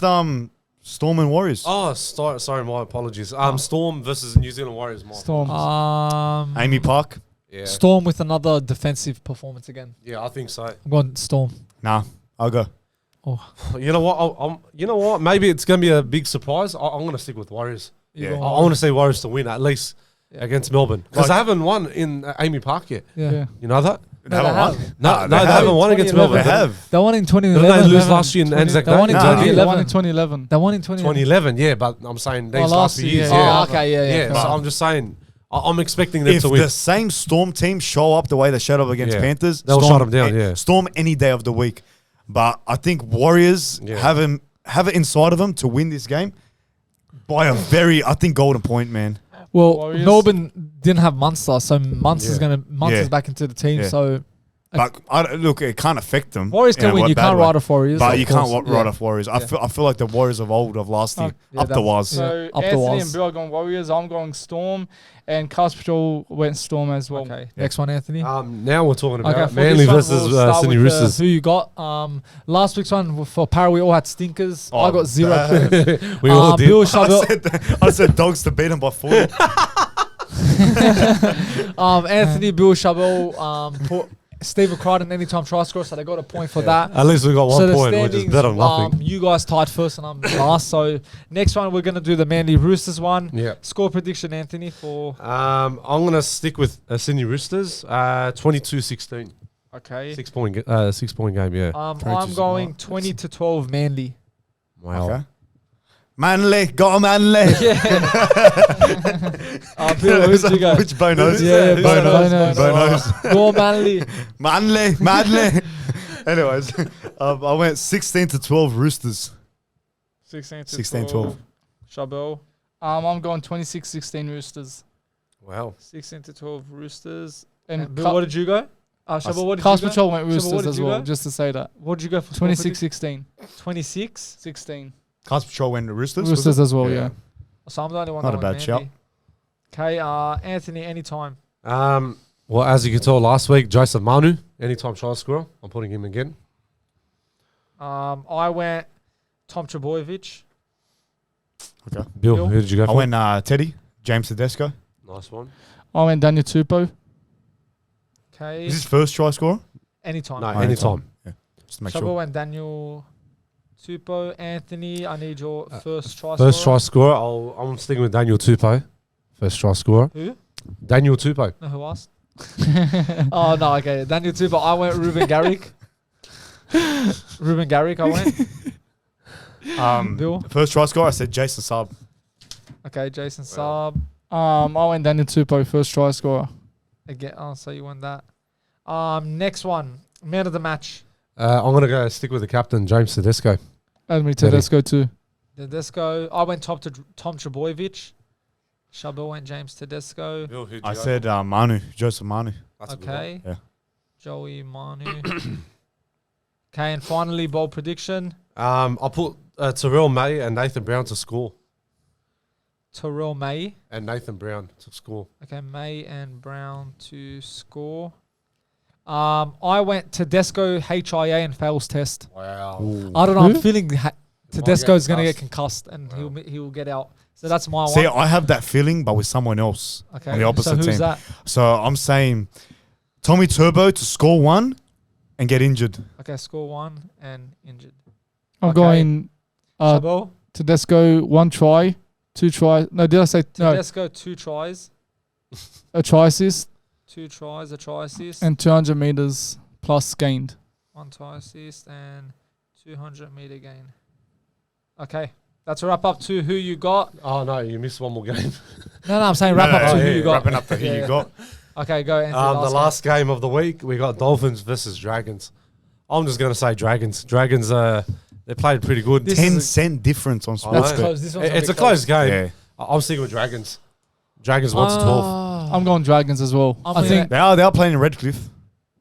Storm and Warriors. Oh, sorry, my apologies. Storm versus New Zealand Warriors. My Storm. Amy Park. Yeah. Storm with another defensive performance again. Yeah, I think so. I'm going Storm. Nah, I'll go. You know what? You know what? Maybe it's going to be a big surprise. I'm going to stick with Warriors. You Yeah. going I want to see Warriors to win at least against Melbourne because they haven't won in Amy Park yet. Yeah. You know that? They haven't won? No, they they haven't won against 2011. Melbourne. They have. They won in Didn't 2011. they lose last year in Anzac They won in Day? Nah. 2011. One in 2011. They won in 2011. 2011, yeah, but I'm saying these Oh, last last few year, years. yeah. Yeah, Oh, okay, yeah. So I'm just saying, I'm expecting them If to win. the same Storm team show up the way they showed up against Yeah. Panthers, They'll Storm, shut 'em down, yeah. Storm any day of the week. But I think Warriors Yeah. have it inside of them to win this game by a very, I think, golden point, man. Well, Warriors. Melbourne didn't have Munster, so Munster's Yeah. Munster's back into the team. Yeah. So But look, it can't affect them. Warriors can in a win. You bad can't way. ride off Warriors. But of you can't course. ride off Warriors. I feel like the Warriors of old of last year, yeah, up that the was- waz. yeah. So Up the Anthony walls. and Bill are going Warriors. I'm going Storm, and Cast Patrol went Storm as well. Okay, next one, Anthony. Now we're talking about Okay, for Manly this one, versus we'll start Sydney with, Roosters. who you got? Last week's one for Para, we all had stinkers. I got 0 points. We all did. Bill Charbel, I said dogs to beat them by 40. Anthony, Bill Charbel, put Stephen Crichton anytime try score, so they got a point for that. At least we got So one the point, which is standings, better than nothing. you guys tied first and I'm last. So next one, we're going to do the Manly Roosters one. Yeah. Score prediction, Anthony, for... I'm going to stick with Sydney Roosters, 22-16. Okay. 6 point game, yeah. I'm going 20-12 Manly. Wow. Okay. Manly, got a Manly. Bill, who'd you go? Which Bonos? Yeah, Bonos. Bonos. Go Manly. Manly. Anyways, I went 16-12 Roosters. 16-12. Charbel. I'm going 26-16 Roosters. Wow. 16-12 Roosters. And And Bill, what did you go? Charbel, what did Cast you go? Patrol went Charbel, what Roosters did as you well, go? just to say that. What did you go for? score prediction? 26-16. 26? 16. Cast Patrol went to Roosters. was Roosters it? as well, yeah. So I'm the only one Not that a bad went shout. Manly. Okay, Anthony, anytime. Well, as you can tell last week, Joseph Manu, anytime try scorer. I'm putting him again. I went Tom Trbojevic. Okay. Bill, who did you go I for? went Teddy, James Tedesco. Nice one. I went Daniel Tupou. Okay, Is this first try scorer? anytime. No, Oh, anytime. Yeah. Just to make Charbel sure. went Daniel Tupou. Anthony, I need your first try First try scorer. scorer, I'm sticking with Daniel Tupou. First try scorer. Who? Daniel Tupou. No, who asked? Oh, no, okay. Daniel Tupou. I went Ruben Garrick. Ruben Garrick, I went. Bill? First try scorer, I said Jason Saab. Okay, Jason Saab. I went Daniel Tupou, first try scorer. Again, so you won that. Next one. Man of the match. I'm going to go stick with the captain, James Tedesco. And me Teddy. Tedesco too. Tedesco. I went Tom Trbojevic. Charbel went James Tedesco. Bill, who'd you I go said Manu, Joseph Manu. for? That's a good one. Okay. Yeah. Joey Manu. Okay, and finally, bold prediction. I put Terrell May and Nathan Brown to score. Terrell May. And Nathan Brown to score. Okay, May and Brown to score. I went Tedesco, HIA, and fails test. Wow. I don't know. I'm Who? feeling Tedesco is going to get concussed. concussed and he'll get out. So that's my See, one. I have that feeling, but with someone else Okay. on the opposite so who's team. that? So I'm saying Tommy Turbo to score 1 and get injured. Okay, score 1 and injured. I'm Okay. going Charbel, Tedesco 1 try, 2 try. No, did I say no? Tedesco 2 tries. A try assist 2 tries, a try assist. and 200 meters plus gained. 1 try assist and 200-meter gain. Okay. That's a wrap up to who you got. Oh, no, you missed one more game. No, I'm saying wrap up to who you got. Wrapping up to who you got. Okay, go. Anthony, The last game of the week, we got Dolphins versus Dragons. I'm just going to say Dragons. Dragons, they played pretty good. 10-cent difference on I sports. know. That's close. This one's It's gonna a be close game. Yeah. I'm sticking with Dragons. Dragons 1 to 12. I'm going Dragons as well. I'm I gonna- think They are playing in Redcliffe.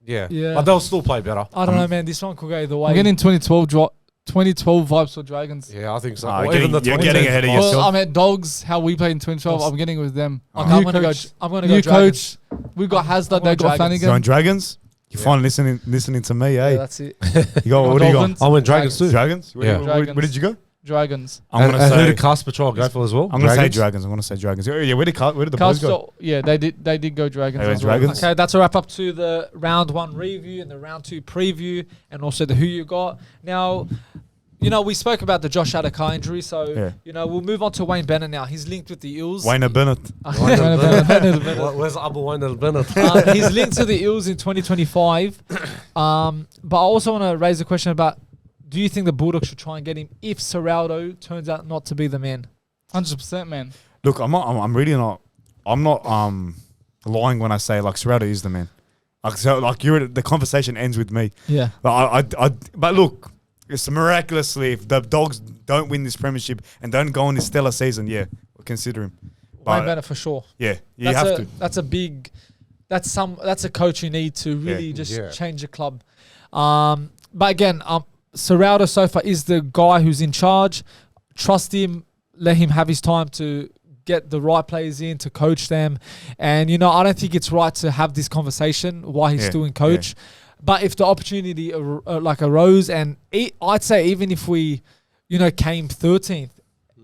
Yeah. Yeah. But they'll still play better. I don't know, man. This one could go either way. I'm getting 2012 vibes for Dragons. Yeah, I think so. Ah, Or you're even getting- the you're 2010 getting ahead of Well, yourself. Well, I'm at Dogs, how we played in 2012. I'm getting with them. Okay, New I'm gonna coach. I'm gonna go New Dragons. coach. We've got I'm Hasler, going they've got Dragons. Going Flanagan. Dragons? You Yeah. finally listening to me, eh? Yeah, that's it. You got, what do you got? Dolphins. I went Dragons too. Dragons? Yeah. Where did you go? Dragons. I'm And going who to did say Casper Patrol go for as well? I'm going to say Dragons. I'm going to say Dragons. Yeah, where did the boys go? Castle, yeah, they did go Dragons. They went as well. Dragons. Okay, that's a wrap up to the round 1 review and the round 2 preview, and also the who you got. Now, you know, we spoke about the Josh Adaka injury, so Yeah. you know we'll move on to Wayne Bennet now. He's linked with the Eels. Wayne Bennet. Where's Abu Wayne Bennett? He's linked to the Eels in 2025. But I also want to raise a question about: do you think the Bulldogs should try and get him if Serraldo turns out not to be the man? 100%, man. Look, I'm really not. I'm not lying when I say like Serraldo is the man. Like so, like the conversation ends with me. Yeah. But look, it's miraculously if the Dogs don't win this premiership and don't go on this stellar season, yeah, we'll consider him. Wayne But Bennet for sure. yeah, you have to. That's a big. That's a coach you need to really just change the club. But again, Serraldo so far is the guy who's in charge. Trust him. Let him have his time to get the right players in, to coach them. And, you know, I don't think it's right to have this conversation while he's still in coach. But if the opportunity arose, and I'd say even if we, you know, came 13th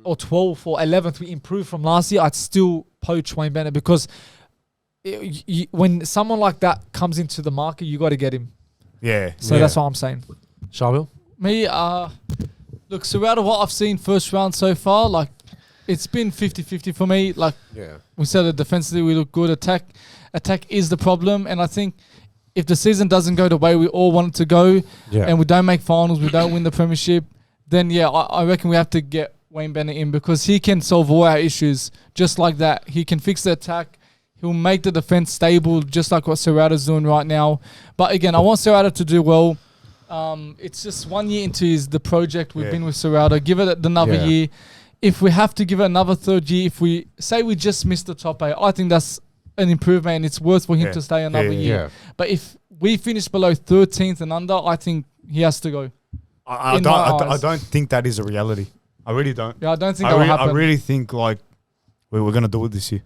or 12th or 11th, we improved from last year, I'd still poach Wayne Bennet because when someone like that comes into the market, you got to get him. Yeah. So that's what I'm saying. Charbel? Me, look, Serraldo, what I've seen first round so far, like, it's been 50-50 for me. Like, we said that defensively we look good. Attack is the problem. And I think if the season doesn't go the way we all want it to go and we don't make finals, we don't win the premiership, then, I reckon we have to get Wayne Bennet in because he can solve all our issues just like that. He can fix the attack. He'll make the defense stable just like what Serraldo's doing right now. But again, I want Serraldo to do well. It's just 1 year into the project we've been with Serraldo. Give it another year. If we have to give it another third year, if we say we just missed the top 8, I think that's an improvement and it's worth for him to stay another year. But if we finish below 13th and under, I think he has to go. I don't think that is a reality. I really don't. Yeah, I don't think that will happen. I really think like we're going to do it this year.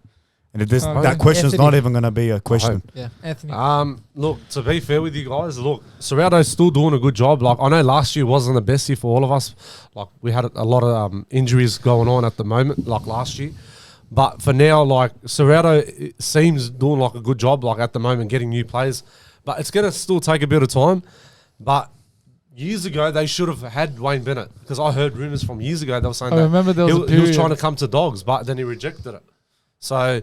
And that Okay. question's Anthony. not even going to be a question. Yeah, Anthony. Look, to be fair with you guys, look, Serraldo's still doing a good job. Like, I know last year wasn't the best year for all of us. Like, we had a lot of injuries going on at the moment, like last year. But for now, like, Serraldo seems doing like a good job, like at the moment, getting new players. But it's going to still take a bit of time. But years ago, they should have had Wayne Bennet because I heard rumours from years ago. They were saying I remember there was a he was period. trying to come to Dogs, but then he rejected it. So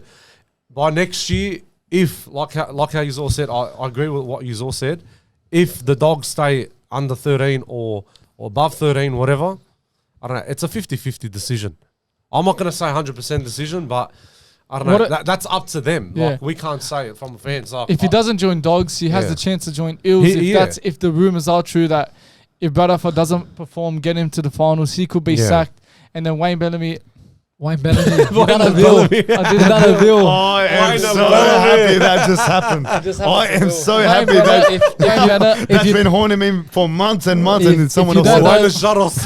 by next year, if like how you all said, I agree with what you all said. If the Dogs stay under 13 or above 13, whatever, I don't know. It's a 50-50 decision. I'm not going to say 100% decision, but I don't know. That's up to them. Yeah. Like, we can't say it from fans. Like, If he doesn't join Dogs, he has the chance to join Eels. If the rumors are true that if Bradford doesn't perform, get him to the finals, he could be sacked. And then Wayne Wayne Bennet. You done a bill. I did done a bill. I am Wayne so Bennet. happy that just happened. I am so happy that's been haunting me for months and months, and then someone else. Wayne the shuttles.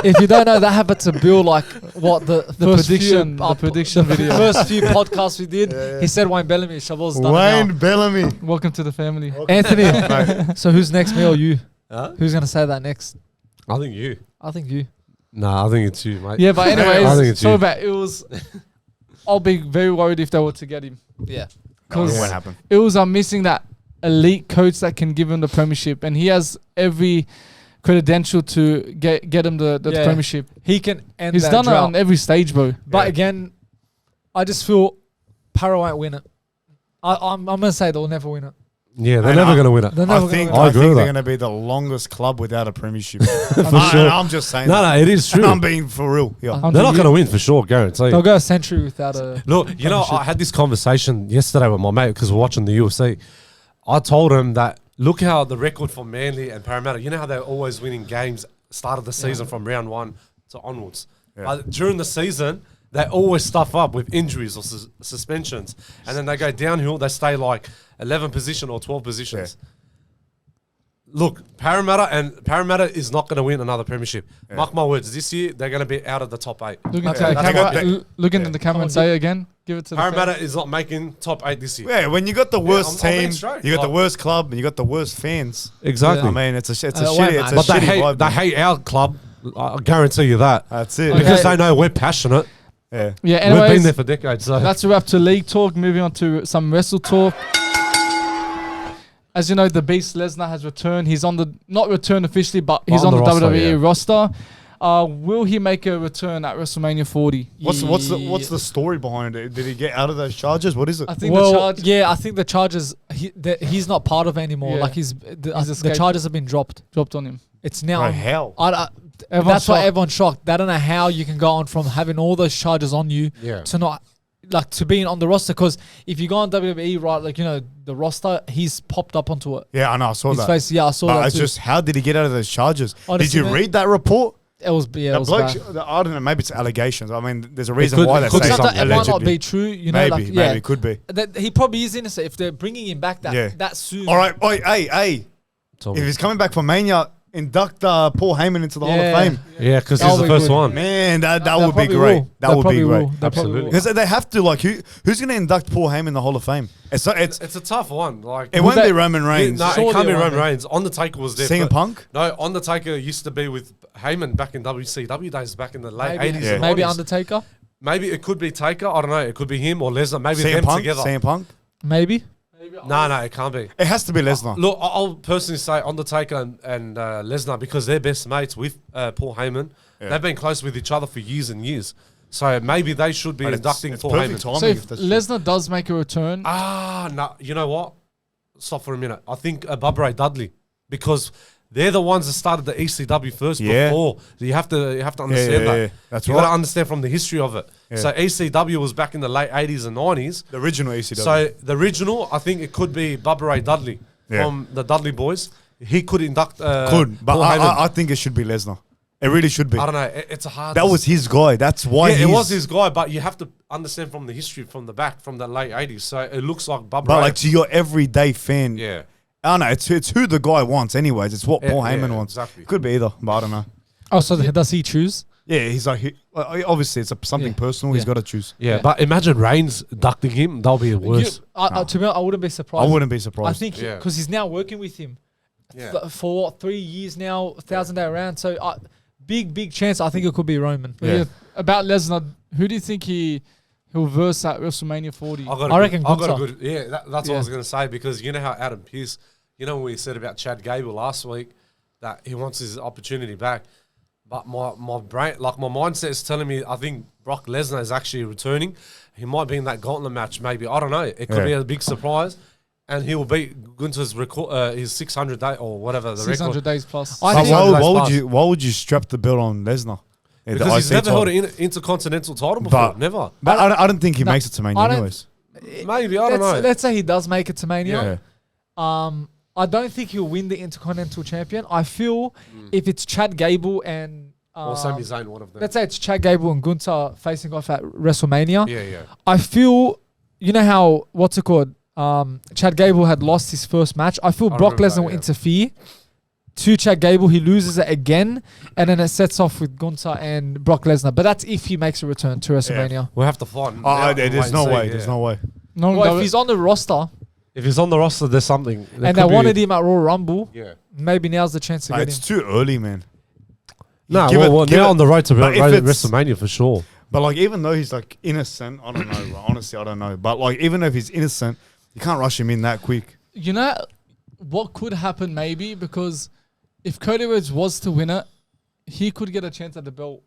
If you don't know, that happened to Bill. Like what the prediction video. First few podcasts we did, he said Wayne Bellamy. Chabel's done Wayne it now. Bellamy. Welcome to the family. Anthony. So who's next, me or you? Huh? Who's gonna say that next? I think you. I think you. Nah, I think it's you, mate. Yeah, but I think anyways, it's so you. about Eels, I'll be very worried if they were to get him. Yeah. Because what happened? Eels are missing that elite coach that can give him the premiership, and he has every credential to get him the premiership. He can end He's that done it drought. on every stage, bro. But again, I just feel Para won't win it. I'm gonna say they'll never win it. Yeah, they're never going to win it. They're I never think gonna I win agree they're with that. going to be the longest club without a premiership. For sure. I'm just saying. No, it is true. I'm being for real. Yeah. it. They're not going to win for sure, guarantee. They'll go a century without a. Look, you know, I had this conversation yesterday with my mate because we're watching the UFC. I told him that look how the record for Manly and Parramatta, you know how they're always winning games start of the season from round 1 to onwards. Yeah. But during the season, they always stuff up with injuries or suspensions. And then they go downhill, they stay like 11 position or 12 positions. Yeah. Look, Parramatta is not going to win another premiership. Mark my words, this year they're going to be out of the top 8. Look into Okay, the okay. camera, look into the camera and say it again. Give it to the Parramatta is not making top 8 this year. Yeah, when you got the worst I'm being team, straight. you got the Like- worst club, and you got the worst fans. Exactly. I mean, it's a wait, shitty, mate. it's a But shitty they vibe. hate our club. I guarantee you that. That's it. Okay. Because they know we're passionate. Yeah. Yeah, We've been anyways, there for decades. So that's a wrap to league talk. Moving on to some wrestle talk. As you know, the Beast Lesnar has returned. He's on the, not returned officially, but he's on the WWE roster. Will he make a return at WrestleMania 40? What's the story behind it? Did he get out of those charges? What is it? I think the charge. yeah, I think the charges. He's not part of it anymore. Yeah. Like the escaped. charges have been dropped. Dropped on him. It's now. Bro, hell. Everyone's That's why shocked. everyone's shocked. They don't know how you can go on from having all those charges on you Yeah. to not, like, to being on the roster. Because if you go on WWE, right, like, you know, the roster, he's popped up onto it. Yeah, I know. I saw His that. face, yeah, I saw But that it's too. just, how did he get out of those charges? Honestly, Did you man, read that report? It was, yeah, it That was bloke, bad. I don't know. Maybe it's allegations. I mean, there's a reason could- why it they could say be It's not something. that it might not allegedly. be true, you know, Maybe, like, yeah. maybe it could be. He probably is innocent if they're bringing him back that soon. All right, oi, hey. Tell If me. he's coming back from Mania, induct Paul Heyman into the Hall of Yeah. Fame. Yeah, because he's That'll the be first good. one. Man, that They would be probably great. will. That They would be probably great. will. They probably Absolutely. will. Because they have to, like, who's going to induct Paul Heyman in the Hall of Fame? It's It's a tough one. Like it won't they- be Roman Reigns. No, Surely it can't be it won't Roman be. Reigns. Undertaker was there. CM for- Punk? No, Undertaker used to be with Heyman back in WCW days, back in the late Maybe, 80s Yeah. and maybe 90s. Undertaker. Maybe it could be Taker. I don't know. It could be him or Lesnar. Maybe CM them Punk? together. CM Punk? Maybe. No, it can't be. It has to be Lesnar. Look, I'll personally say Undertaker and Lesnar because they're best mates with Paul Heyman. Yeah. They've been close with each other for years and years. So maybe they should be But inducting it's Paul perfect Heyman. timing So if if that's true. Lesnar does make a return, No, you know what? Stop for a minute. I think Bubba Ray Dudley because they're the ones that started the ECW first Yeah. before. You have to understand yeah, that. yeah. That's you got right. to understand from the history of it. Yeah. So ECW was back in the late 80s and 90s. The original ECW. So the original, I think it could be Bubba Ray Dudley Yeah. from the Dudley Boys. He could induct but Paul Heyman. I think it should be Lesnar. It really should be. I don't know. It's a hard. That was his guy. That's why yeah, it he's- was his guy, but you have to understand from the history from the back, from the late 80s. So it looks like Bubba But Ray. like to your everyday fan, yeah. I don't know. It's who the guy wants, anyways. It's what Yeah, Paul Heyman yeah, wants. exactly. Could be either, but I don't know. Oh, so does he choose? Yeah, he's like obviously it's something Yeah. personal. He's Yeah. got to choose. Yeah, but imagine Reigns inducting him. That'll be worse. To be honest, I wouldn't be I surprised. wouldn't be I surprised. think Yeah. because he's now working with him Yeah. for what, 3 years now, 1,000-day round. So big chance. I think it could be Roman. but yeah, about Lesnar, who do you think he'll verse at WrestleMania 40? I reckon I got a Gunther. good. Yeah, that's what I was going to say because you know how Adam Pearce, you know when we said about Chad Gable last week that he wants his opportunity back, but my brain, like my mindset is telling me I think Brock Lesnar is actually returning. He might be in that gauntlet match, maybe. I don't know. It could be a big surprise, and he will beat Gunther's record, his 600 day or whatever the 600 record. days plus. I But think- why would you strap the belt on Lesnar? Yeah, the Because he's IC never held title. an intercontinental title before. But- Never. But I don't think he makes it to Mania I don't- anyways. Maybe I don't know. Let's say he does make it to Mania. Yeah. I don't think he'll win the Intercontinental Champion. I feel if it's Chad Gable and Or Sami Zayn, one of them. let's say it's Chad Gable and Gunther facing off at WrestleMania. Yeah. I feel, you know how, what's it called? Chad Gable had lost his first match. I feel Brock Lesnar will interfere to Chad Gable. He loses it again, and then it sets off with Gunther and Brock Lesnar. But that's if he makes a return to WrestleMania. We'll have to find. There's no way. There's no way. No, Well, if he's on the roster If he's on the roster, there's something. and they wanted him at Royal Rumble, Yeah. maybe now's the chance to get It's him. too early, man. No, Give it- they're on the road to but if it's- WrestleMania for sure. But like, even though he's like innocent, I don't know. Bro. Honestly, I don't know. But like, even if he's innocent, you can't rush him in that quick. You know what could happen maybe, because if Cody Rhodes was to win it, he could get a chance at the belt.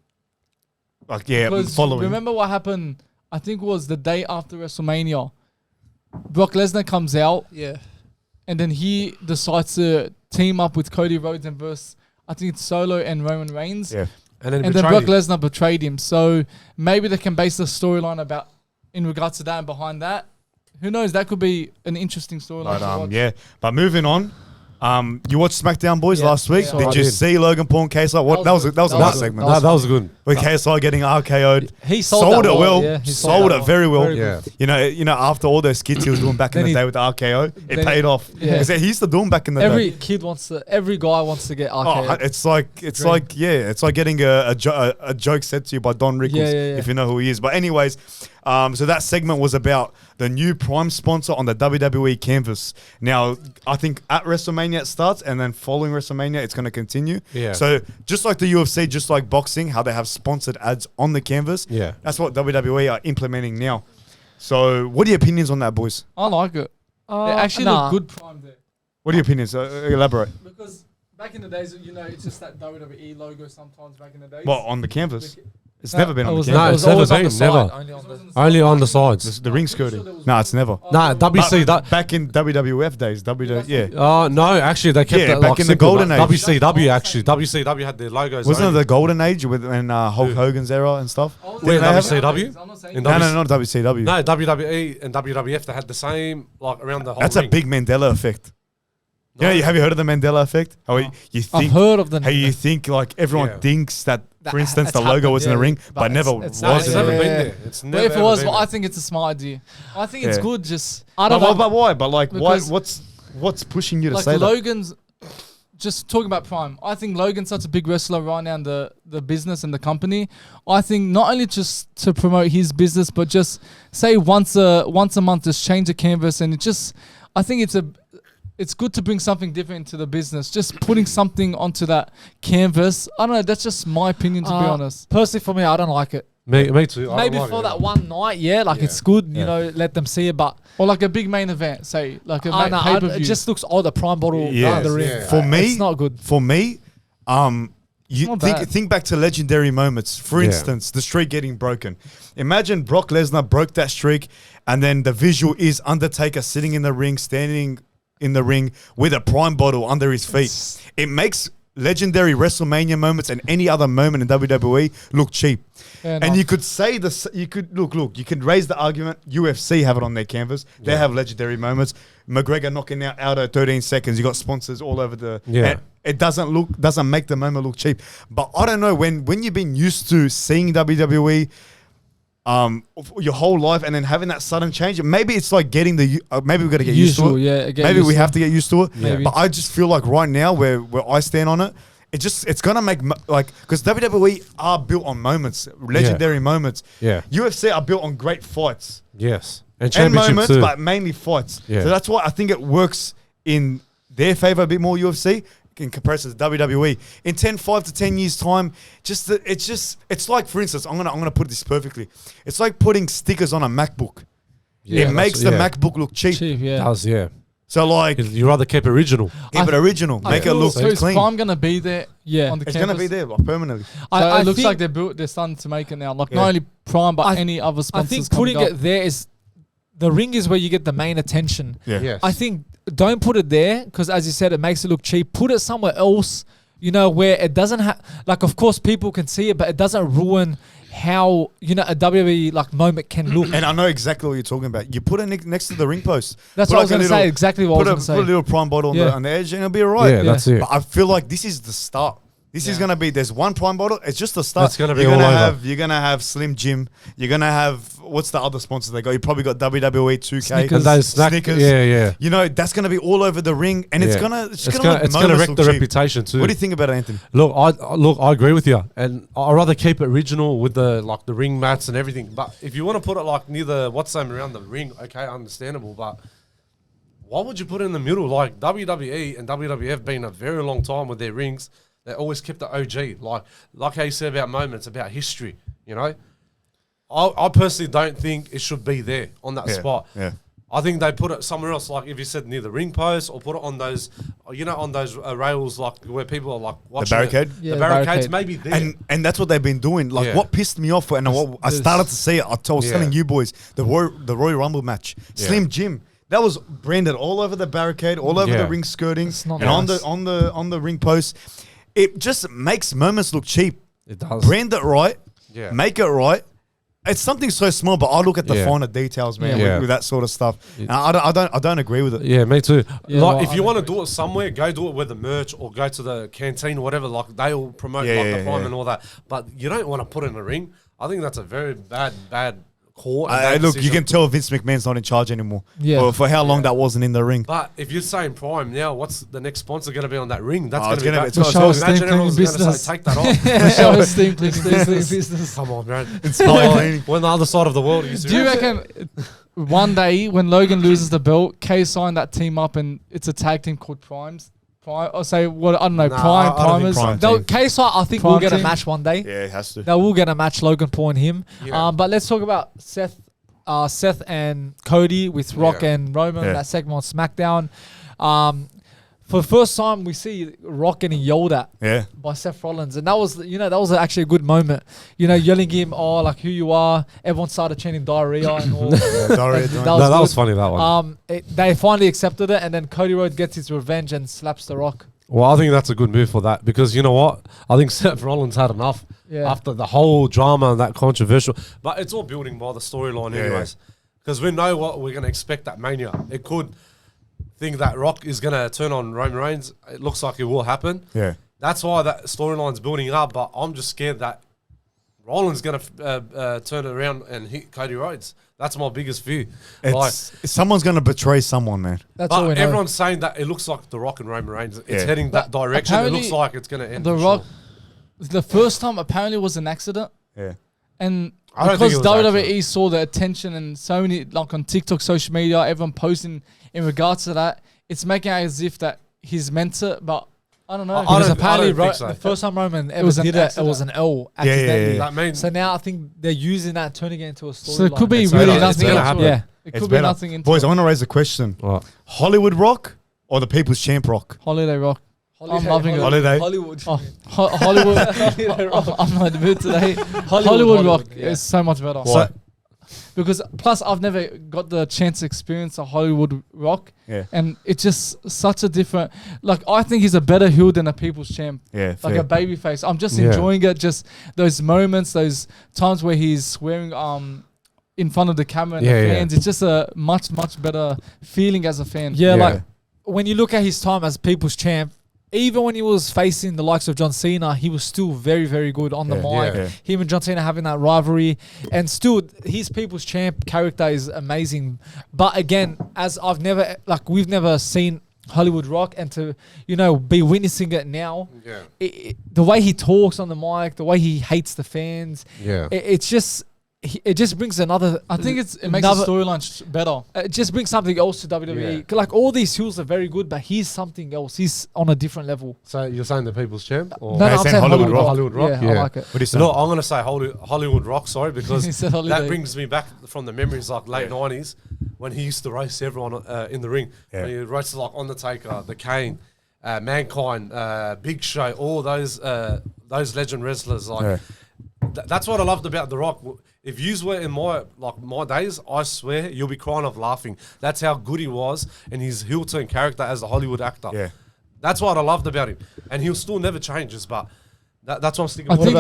Like, yeah, Because following. remember what happened? I think it was the day after WrestleMania. Brock Lesnar comes out, Yeah. and then he decides to team up with Cody Rhodes and verse, I think it's Solo and Roman Reigns. Yeah. And then, And then Brock Lesnar betrayed him. So maybe they can base the storyline about in regards to that and behind that. Who knows? That could be an interesting storyline to watch. Yeah. But moving on. You watched SmackDown Boys last week. Yeah. Did I you did. see Logan Paul and KSI? What that was a nice segment. that was good. With KSI getting RKO'd. He sold that it well. Yeah, he sold that it very well. Very Yeah. You know, after all those skits he was doing back in Then the he- day with the RKO, it then paid off. yeah. Because he used to do them back in the Every day. kid wants to. Every guy wants to get Oh, RKO. it's like getting a joke said to you by Don Rickles, Yeah. if you know who he is. But anyways, so that segment was about the new Prime sponsor on the WWE canvas. Now, I think at WrestleMania it starts, and then following WrestleMania it's going to continue. Yeah. So just like the UFC, just like boxing, how they have sponsored ads on the canvas. Yeah. That's what WWE are implementing now. So, what are your opinions on that, boys? I like it. They actually nah. look good prime there. What are your opinions? Elaborate. Because back in the days, you know, it's just that WWE logo sometimes back in the days. Well, on the canvas. It's No, never been it on the was canvas. No, it it's was always never on the been, side, never. Only on the sides. The ring skirting. No, it's never. Nah, WC. Back in WWF days, yeah. No, actually, they kept Yeah, it back like in the simple, golden like age. WCW, actually. WCW had their logos. Wasn't it only. the golden age when Hulk Hogan's era and stuff? Where Didn't they have- WCW? I'm not saying In No, not WCW. No, WWE and WWF, they had the same, like, around the whole That's ring. a big Mandela effect. No. You know, have you heard of the Mandela effect? How you I've think, heard of the. how you think like everyone Yeah. thinks that, for instance, it's the logo happened, was in the yeah, ring, but but never it's No, was. it's in never the been ring. there. It's But never if it was, been well, there. I think it's a smart idea. I think it's Yeah. good. Just I don't But, know. but why? But like, why? Because- What's pushing you to like say that? Logan's. Just talking about Prime, I think Logan's such a big wrestler right now in the business and the company. I think not only just to promote his business, but just say once a month, just change the canvas, and it just, I think it's good to bring something different into the business. Just putting something onto that canvas. I don't know. That's just my opinion, to be honest. Personally, for me, I don't like it. Me too. I Maybe don't like for it. that one night, yeah, like Yeah. it's good, you Yeah. know, let them see it. But Or like a big main event, say like a it pay-per-view. just looks odd. The prime bottle Yes. under the ring. Yeah. For me, it's not good. For me, you Not bad. think back to legendary moments. For Yeah. instance, the streak getting broken. Imagine Brock Lesnar broke that streak, and then the visual is Undertaker sitting in the ring, standing in the ring with a prime bottle under his feet. It makes legendary WrestleMania moments and any other moment in WWE look cheap. Fair And enough. you could say this. You could look. You can raise the argument. UFC have it on their canvas. They have legendary moments. McGregor knocking out at 13 seconds. You got sponsors all over the. Yeah. and it doesn't make the moment look cheap. But I don't know when you've been used to seeing WWE, your whole life, and then having that sudden change. Maybe it's like getting maybe we got to get used to it. yeah. Maybe we have to get used to it. Maybe. But I just feel like right now where I stand on it, it's gonna make because WWE are built on moments, legendary moments. Yeah. UFC are built on great fights Yes. And and championship moments, too. but mainly fights. Yeah. So that's why I think it works in their favor a bit more. UFC in comparison to WWE. In 5 to 10 years time, it's like, for instance, I'm gonna put this perfectly. It's like putting stickers on a MacBook. Yeah, It makes the that's- MacBook look cheap. Cheap, yeah. Does, yeah. So like, You rather keep original. keep it original, I make it feel look so is clean. Prime gonna be there? Yeah. on the It's canvas. gonna be there like, permanently. So I it looks think- like they're starting to make it now. Like Yeah. not only Prime, but I- any other I sponsors. think coming putting up. it there is the ring is where you get the main attention. Yeah. Yes. I think don't put it there because, as you said, it makes it look cheap. Put it somewhere else, you know, where it doesn't have. Like, of course, people can see it, but it doesn't ruin how a WWE like moment can look. And I know exactly what you're talking about. You put it next to the ring post. That's Put what I was like a going to say. little- Exactly what I was Put going to a say. little prime bottle Yeah. on the edge, and it'll be alright. Yeah, that's it. But I feel like this is the start. This is gonna be. There's one prime bottle. It's just the start. It's gonna be all over. You're gonna have Slim Jim. You're gonna have what's the other sponsors they got? You probably got WWE 2K. Snickers. And those Snickers. Yeah. You know that's gonna be all over the ring, and it's gonna It's gonna wreck the reputation too. What do you think about it, Anthony? Look, I agree with you, and I'd rather keep it original with the ring mats and everything. But if you want to put it like near the what's name around the ring, okay, understandable. But why would you put it in the middle? Like WWE and WWF been a very long time with their rings. They always kept the OG, like how you said about moments, about history. You know, I personally don't think it should be there on that spot. Yeah. I think they put it somewhere else, like if you said near the ring post, or put it on those, on those rails, like where people are like watching the barricade. Yeah, the the barricades, barricade. maybe there. And that's what they've been doing. Like what pissed me off, and what I started to see it. I was telling you boys the Royal Rumble match, Slim Jim. That was branded all over the barricade, all over the ring skirting, and nice. on the ring post. It just makes moments look cheap. It does. Brand it right. Yeah. Make it right. It's something so small, but I look at the finer details, man, with that sort of stuff. And I don't agree with it. Yeah, me too. Yeah, like well, if you want to do it somewhere, go do it with the merch or go to the canteen or whatever. Like they will promote the prime and all that. But you don't want to put in a ring. I think that's a very bad call. Look, you can tell Vince McMahon's not in charge anymore. Yeah. For how long that wasn't in the ring. But if you're saying prime now, what's the next sponsor going to be on that ring? That's it's going to gonna be be- bad. Michelle Imagine Steam everyone's cleaning going to say, take that off. Michelle is steam business. Come on, man. Cleaning. We're on the other side of the world. Do you reckon one day when Logan loses the belt, Kay signed that team up and it's a tag team called Primes? Or say what I don't know, Nah, Primers. Prime No, team. KSI, I think Prime we'll get a team. match one day. Yeah, it has to. They will get a match, Logan Paul and him. Yeah. But let's talk about Seth and Cody with Rock and Roman, that segment on SmackDown. For the first time, we see Rock getting yelled at by Seth Rollins. And that was actually a good moment. Yelling him, like who you are. Everyone started chanting diarrhea and all. That was funny, that one. They finally accepted it, and then Cody Rhodes gets his revenge and slaps The Rock. Well, I think that's a good move for that because you know what? I think Seth Rollins had enough after the whole drama and that controversial. But it's all building by the storyline anyways. Because we know what we're going to expect at Mania. It could think that Rock is going to turn on Roman Reigns. It looks like it will happen. Yeah. That's why that storyline's building up. But I'm just scared that Rollins going to turn it around and hit Cody Rhodes. That's my biggest fear. Someone's going to betray someone, man. That's all we But know. everyone's saying that it looks like The Rock and Roman Reigns. It's heading that direction. It apparently looks like it's going to end. The for Rock, sure. the first time apparently was an accident. Yeah. And I don't because think it was WWE accident. saw the attention and so many, like on TikTok, social media, everyone posting in regards to that, it's making it as if that he's meant it, but I don't know. I Because don't apparently think so. the first time Roman ever was an did it, it accident. was an L Yeah, yeah, accidentally. yeah. That means So now I think they're using that, turning it into a storyline. So it could be It's really better. It's nothing gonna into happen. it. Yeah. It It's could be better. nothing into Boys, it. I want to raise a question. Right. Hollywood Rock or the People's Champ Rock? Holiday Rock. I'm loving it. Holiday. Hollywood. Oh, Hollywood. I'm not in the mood today. Hollywood Rock is so much better. Why? Because plus I've never got the chance to experience a Hollywood Rock. Yeah. And it's just such a different, like I think he's a better heel than a People's Champ. Yeah, Like fair. a baby face. I'm just Yeah. enjoying it. Just those moments, those times where he's swearing in front of the camera and the fans. It's just a much, much better feeling as a fan. Yeah, Yeah. like when you look at his time as People's Champ, even when he was facing the likes of John Cena, he was still very, very good on the mic. Yeah. Him and John Cena having that rivalry. And still, his People's Champ character is amazing. But again, we've never seen Hollywood Rock, and to, be witnessing it now, the way he talks on the mic, the way he hates the fans, it just brings another. I think it makes the storyline better. It just brings something else to WWE. Like all these heels are very good, but he's something else. He's on a different level. So you're saying the People's Champ? Or No, I'm saying saying Hollywood Hollywood Rock. Rock. Hollywood Rock? Yeah, I like it. What do you say? No, I'm going to say Hollywood Rock, sorry, because He said Holiday. that brings me back from the memories like late 90s when he used to roast everyone in the ring. Yeah. When he roasted like Undertaker, The Kane, Mankind, Big Show, all those legend wrestlers. Like that's what I loved about The Rock. If yous were in my days, I swear you'll be crying off laughing. That's how good he was in his heel turn character as a Hollywood actor. Yeah. That's what I loved about him. And he'll still never changes, but that's what I'm sticking I with. think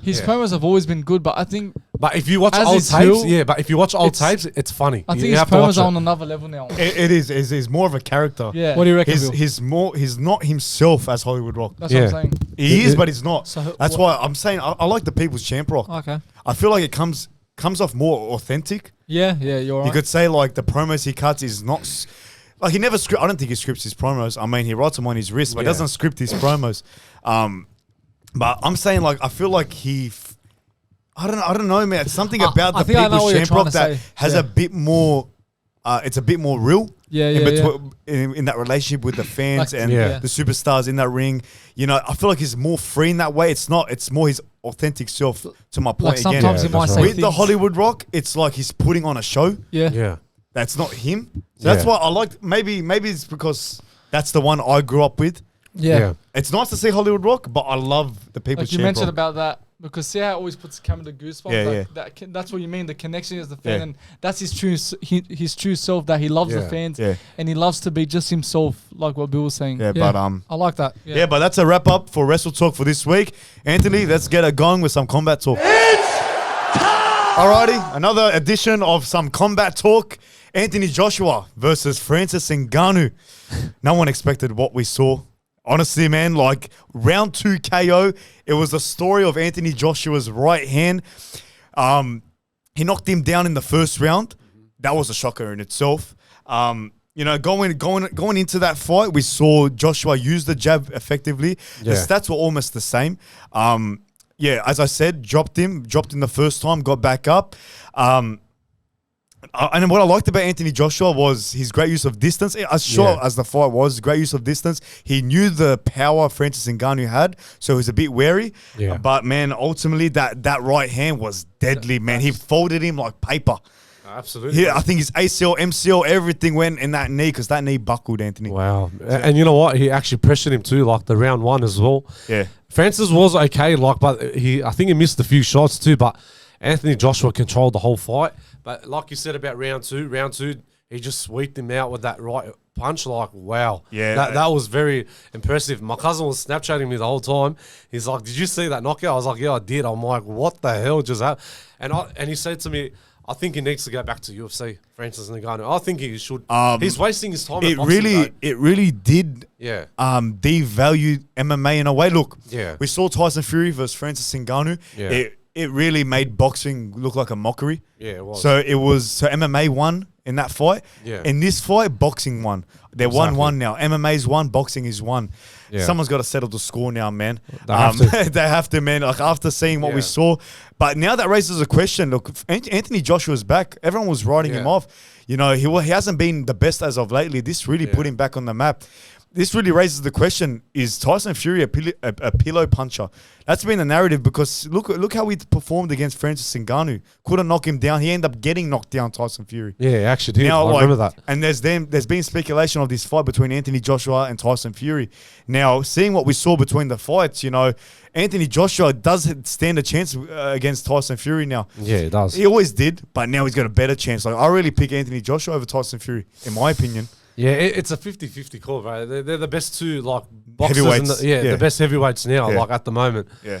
his promos have always been good, but I think But if you watch As old his tapes, heel, but if you watch old tapes, it's funny. I think you his have to watch promos are it. on another level now. It is. He's more of a character. Yeah. What do you reckon, Bill? He's not himself as Hollywood Rock. That's what I'm Yeah. saying. He is, but he's not. So That's why I'm saying I like the People's Champ Rock. Okay. I feel like it comes off more authentic. Yeah, you're right. You could say like the promos he cuts is not like he never script. I don't think he scripts his promos. I mean, he writes them on his wrist, but he doesn't script his promos. But I'm saying like I feel like I don't know, man. It's something about I the think I know People's what you're Champ trying Rock to that say. has Yeah. a bit more. It's a bit more real. Yeah, In that relationship with the fans Like, and yeah. the superstars in that ring. You know, I feel like he's more free in that way. It's more his authentic self. To my point Like again, sometimes Yeah, he might that's say right. with the things- Hollywood Rock, it's like he's putting on a show. Yeah. Yeah. That's not him. So that's Yeah. why I like. Maybe it's because that's the one I grew up with. Yeah. It's nice to see Hollywood Rock, but I love the People's Like you Champ mentioned Rock. about that, because see how it always puts the camera to goosebumps. Yeah, like yeah. That's what you mean. The connection is the fan, Yeah. and that's his true self. That he loves the Yeah. fans, Yeah. and he loves to be just himself, like what Bill was saying. Yeah, Yeah. but I like that. yeah, but that's a wrap up for Wrestle Talk for this week. Anthony, let's get it going with some combat talk. Alrighty, another edition of some combat talk. Anthony Joshua versus Francis Ngannou. No one expected what we saw. Honestly, man, like round 2 KO, it was the story of Anthony Joshua's right hand. He knocked him down in the first round. That was a shocker in itself. You know, going into that fight, we saw Joshua use the jab effectively. The Yeah. stats were almost the same. Yeah, as I said, dropped him the first time, got back up. And what I liked about Anthony Joshua was his great use of distance. As short as the fight was, great use of distance. He knew the power Francis Ngannou had, so he was a bit wary. Yeah. But man, ultimately that right hand was deadly, man. He folded him like paper. Absolutely. I think his ACL, MCL, everything went in that knee because that knee buckled, Anthony. Wow. And you know what? He actually pressured him too, like the round 1 as well. Yeah. Francis was okay, but I think he missed a few shots too, but Anthony Joshua controlled the whole fight. But like you said about round two, he just sweeped him out with that right punch. Like, wow. Yeah. That was very impressive. My cousin was Snapchatting me the whole time. He's like, did you see that knockout? I was like, yeah, I did. I'm like, what the hell just happened? And he said to me, I think he needs to go back to UFC, Francis Ngannou. I think he should. He's wasting his time. It really did Yeah. devalue MMA in a way. Look, Yeah. we saw Tyson Fury versus Francis Ngannou. Yeah. It really made boxing look like a mockery. Yeah, it was. So MMA won in that fight. Yeah. In this fight, boxing won. They're Exactly. 1-1 now. MMA's won, boxing is 1. Yeah. Someone's got to settle the score now, man. They have to. They have to, man. Like after seeing what we Yeah. saw, but now that raises a question. Look, Anthony Joshua's back. Everyone was writing him Yeah. off. You know, he hasn't been the best as of lately. This really put him back on the map. This really raises the question: is Tyson Fury a pillow puncher? That's been the narrative because look how he performed against Francis Ngannou. Couldn't knock him down. He ended up getting knocked down, Tyson Fury. Yeah, he actually did. Now, I remember that. And there's been speculation of this fight between Anthony Joshua and Tyson Fury. Now, seeing what we saw between the fights, you know, Anthony Joshua does stand a chance against Tyson Fury now. Yeah, it does. He always did, but now he's got a better chance. Like I really pick Anthony Joshua over Tyson Fury, in my opinion. Yeah, it's a 50-50 call, bro. They're the best two, like, boxers. Heavyweights, yeah. The best heavyweights now, Yeah. like, at the moment. Yeah.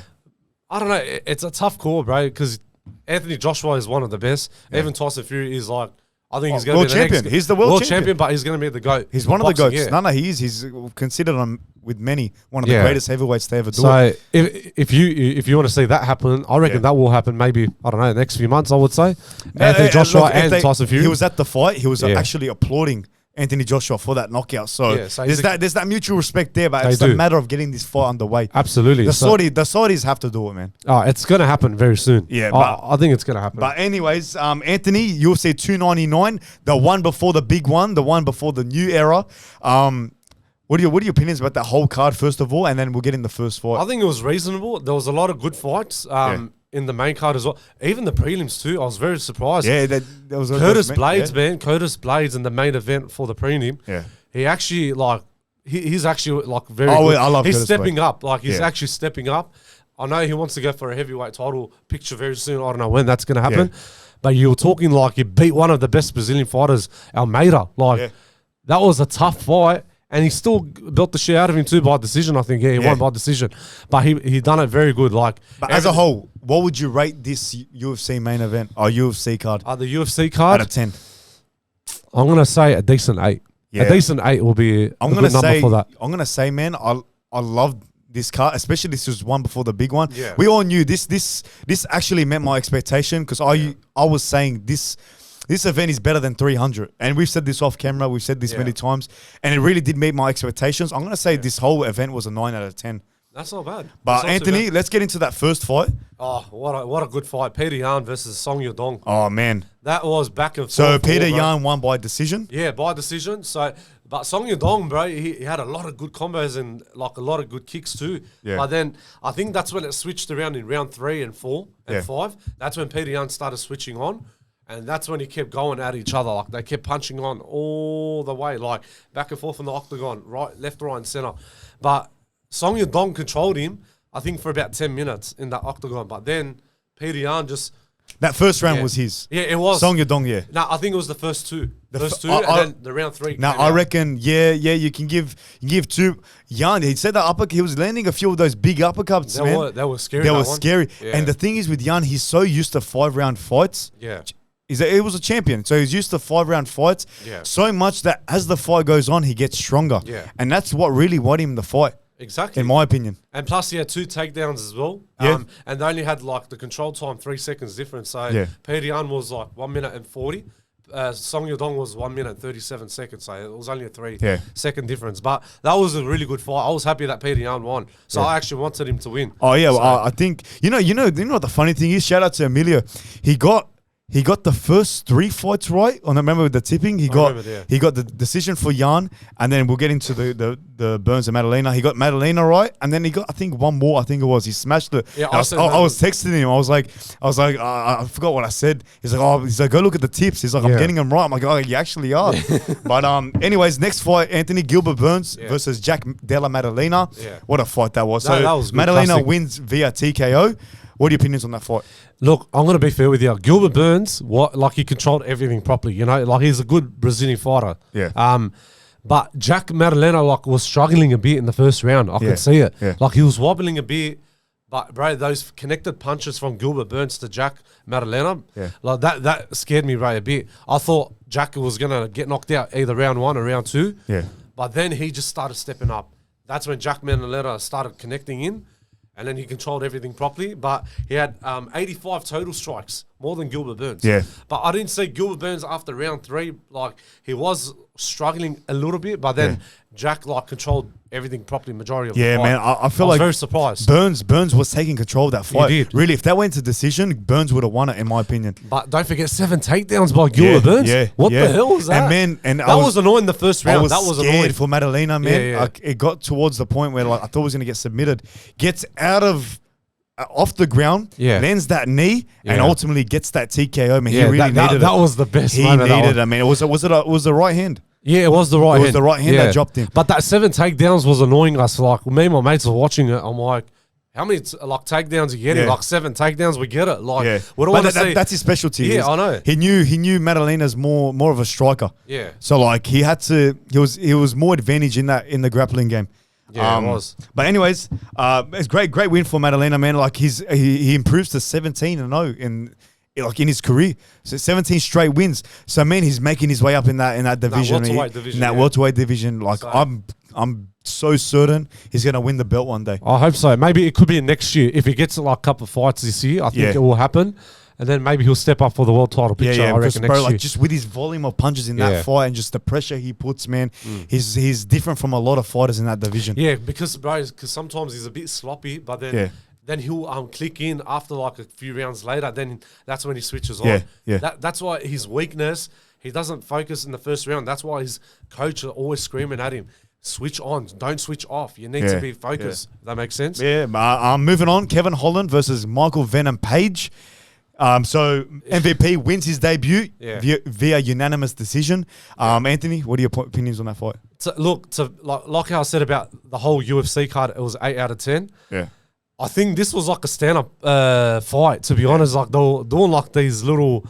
I don't know. It's a tough call, bro, because Anthony Joshua is one of the best. Even Tyson Fury is, like, I think he's going to world be the champion. next... He's the world champion. champion, but he's going to be the GOAT. He's in one of the boxing, goats. yeah. No, he is. He's considered with many one of the Yeah. greatest heavyweights to ever do it. So if you want to see that happen, I reckon that will happen maybe, I don't know, the next few months, I would say. Anthony Joshua Look, if and Tyson Fury. He was at the fight. He was Yeah. actually applauding Anthony Joshua for that knockout. So, Yeah, so there's that mutual respect there, but They it's a do. matter of getting this fight underway. Absolutely. The Saudis have to do it, man. It's going to happen very soon. Yeah, I think it's going to happen. But anyways, Anthony, UFC 299, the one before the big one, the one before the new era. What are your opinions about that whole card, first of all, and then we'll get in the first fight? I think it was reasonable. There was a lot of good fights in the main card as well. Even the prelims too. I was very surprised. Yeah, that was Curtis Blades, man. Curtis Blades in the main event for the prelim. Yeah. He actually he's actually like very Oh, good. I love He's Curtis stepping Blades. up. Like he's Yeah. actually stepping up. I know he wants to go for a heavyweight title picture very soon. I don't know when that's going to happen. Yeah. But you were talking like he beat one of the best Brazilian fighters, Almeida. Like that was a tough fight. And he still built the shit out of him too by decision, I think. Yeah, he won by decision. But he done it very good. Like, but as a whole, what would you rate this UFC main event or UFC card? The UFC card? Out of 10. I'm going to say a decent 8. Yeah. A decent 8 will be a good number for that. I'm going to say, man, I love this card, especially this was one before the big one. Yeah. We all knew this actually met my expectation because I was saying this event is better than 300. And we've said this off camera. We've said this many times. And it really did meet my expectations. I'm going to say this whole event was a 9 out of 10. That's not bad. But Anthony, let's get into that first fight. Oh, what a good fight. Peter Yan versus Song Yudong. Oh, man. That was back and forth. So Peter Yan won by decision? Yeah, by decision. So, but Song Yudong, bro, he had a lot of good combos and like a lot of good kicks too. Yeah. But then I think that's when it switched around in round 3 and 4 and 5. That's when Peter Yan started switching on. And that's when he kept going at each other. Like, they kept punching on all the way, like, back and forth in the octagon, right, left, right, and center. But Song Yudong controlled him, I think, for about 10 minutes in that octagon. But then Peter Yan just... That first round was his. Yeah, it was. Song Yudong, yeah. No, I think it was the first two. And then the round 3. Now, I reckon, you can give 2. Yan, he said that he was landing a few of those big uppercuts, man. They were scary. They were scary. Yeah. And the thing is with Yan, he's so used to 5-round fights. Yeah. He was a champion, so he's used to 5-round fights. Yeah. So much that as the fight goes on, he gets stronger. Yeah. And that's what really won him the fight. Exactly. In my opinion. And plus, he had 2 takedowns as well. Yeah. And they only had, like, the control time 3 seconds difference. So, Peter Yan was, like, 1 minute and 40. Song Yudong was 1 minute and 37 seconds. So, it was only a 3-second difference. But that was a really good fight. I was happy that Peter Yan won. So, I actually wanted him to win. Oh, yeah. Well, I think, you know what the funny thing is? Shout out to Illia. He got the first 3 fights right. I remember with the tipping, he got the decision for Yan, and then we'll get into the Burns and Madalena. He got Madalena right, and then he got, I think, one more. I think it was he smashed it. Yeah, I was texting him. I was like, I forgot what I said. He's like, go look at the tips. He's like, I'm getting them right. I'm like, oh, you actually are. But anyways, next fight, Anthony Gilbert Burns versus Jack Della Madalena. Yeah. What a fight that was. No, so that was good. Madalena Classic. wins via TKO. What are your opinions on that fight? Look, I'm going to be fair with you. Gilbert Burns, he controlled everything properly. You know, like, he's a good Brazilian fighter. Yeah. But Jack Madalena, was struggling a bit in the first round. I could see it. Yeah. Like, he was wobbling a bit. But, bro, those connected punches from Gilbert Burns to Jack Madalena, like, that scared me, a bit. I thought Jack was going to get knocked out either round 1 or round 2. Yeah. But then he just started stepping up. That's when Jack Madalena started connecting in. And then he controlled everything properly. But he had 85 total strikes, more than Gilbert Burns. Yeah. But I didn't see Gilbert Burns after round 3. Like, he was struggling a little bit, but then Jack, controlled everything properly majority of the fight. Yeah, man. I feel I was like very surprised. Burns was taking control of that fight. He did. Really, if that went to decision, Burns would have won it, in my opinion. But don't forget 7 takedowns by Gilbert Burns. Yeah. What the hell was that? And that was annoying the first round. That was scared annoying for Madalena, man. Yeah. It got towards the point where I thought it was going to get submitted. Gets out of... off the ground, lands that knee, and ultimately gets that TKO. Man, he really needed it. That was the best. He needed it. I mean, was it the right hand? Yeah, it was the right hand. It was the right hand that dropped him. But that 7 takedowns was annoying us. Like, me and my mates were watching it. I'm like, how many takedowns are you getting? Like 7 takedowns, we get it. Like, we don't want to see. That's his specialty. Yeah, I know. He knew Madalena's more of a striker. Yeah. So he had to. He was more advantage in the grappling game. Yeah, it was. But anyways, it's great win for Madalena, man. Like he improves to 17-0 in his career. So 17 straight wins. So man, he's making his way up in that division. In that welterweight division. Like I'm so certain he's gonna win the belt one day. I hope so. Maybe it could be next year. If he gets a couple of fights this year, I think it will happen. And then maybe he'll step up for the world title picture. I reckon next year. Just with his volume of punches in that fight and just the pressure he puts, man, he's different from a lot of fighters in that division. Yeah, because sometimes he's a bit sloppy, but then he'll click in after a few rounds later. Then that's when he switches on. Yeah. That's why his weakness. He doesn't focus in the first round. That's why his coach are always screaming at him. Switch on. Don't switch off. You need to be focused. That makes sense? Yeah. Moving on. Kevin Holland versus Michael Venom Page. So MVP wins his debut via unanimous decision. Anthony, what are your opinions on that fight? Like how I said about the whole UFC card, it was 8 out of 10. Yeah. I think this was like a stand-up fight, to be honest. Like, they were doing like these little,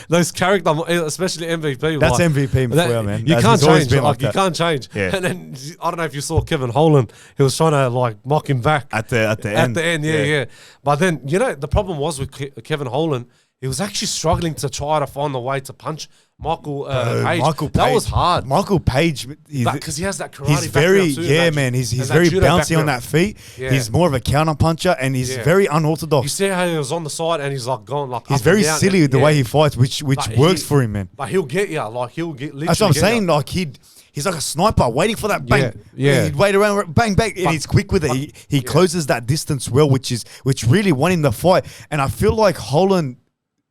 those character, especially MVP. That's like, MVP for you, man. You can't change. Like you can't change. Yeah. And then, I don't know if you saw Kevin Holland. He was trying to like mock him back. At the end. At the end, yeah. But then, the problem was with Kevin Holland, he was actually struggling to try to find a way to punch Michael Page. That was hard. Michael Page, because he has that karate. He's very, too, man. He's very bouncy on that feet. Yeah. He's more of a counter puncher, and he's very unorthodox. You see how he was on the side, and he's like going like. He's very silly the way he fights, which works for him, man. But he'll get you, like he'll get. That's what I'm saying. Like he's like a sniper waiting for that bang. Yeah. He'd wait around, bang, bang, and he's quick with it. He closes that distance well, which really won him the fight. And I feel like Holland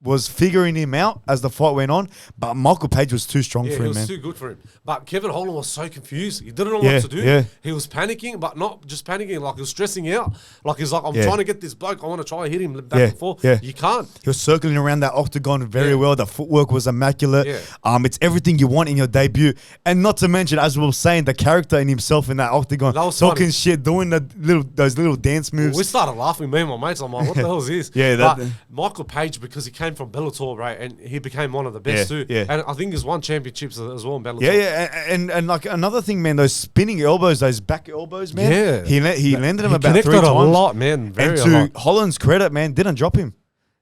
was figuring him out as the fight went on, but Michael Page was too strong for him, man. He was too good for him. But Kevin Holland was so confused. He didn't know what to do. Yeah. He was panicking, but not just panicking. Like, he was stressing out. Like, he's like, I'm trying to get this bloke. I want to try and hit him back and forth. Yeah. You can't. He was circling around that octagon very well. The footwork was immaculate. Yeah. It's everything you want in your debut. And not to mention, as we were saying, the character in himself in that octagon, talking funny. shit, doing those little dance moves. We started laughing, me and my mates. I'm like, what the hell is this? But Michael Page, because he came from Bellator, right, and he became one of the best too. Yeah. And I think he's won championships as well in Bellator. Yeah. And like another thing, man, those spinning elbows, those back elbows, man. Yeah. He landed him about 3 connected times. a lot, man. And to Holland's credit, man, didn't drop him.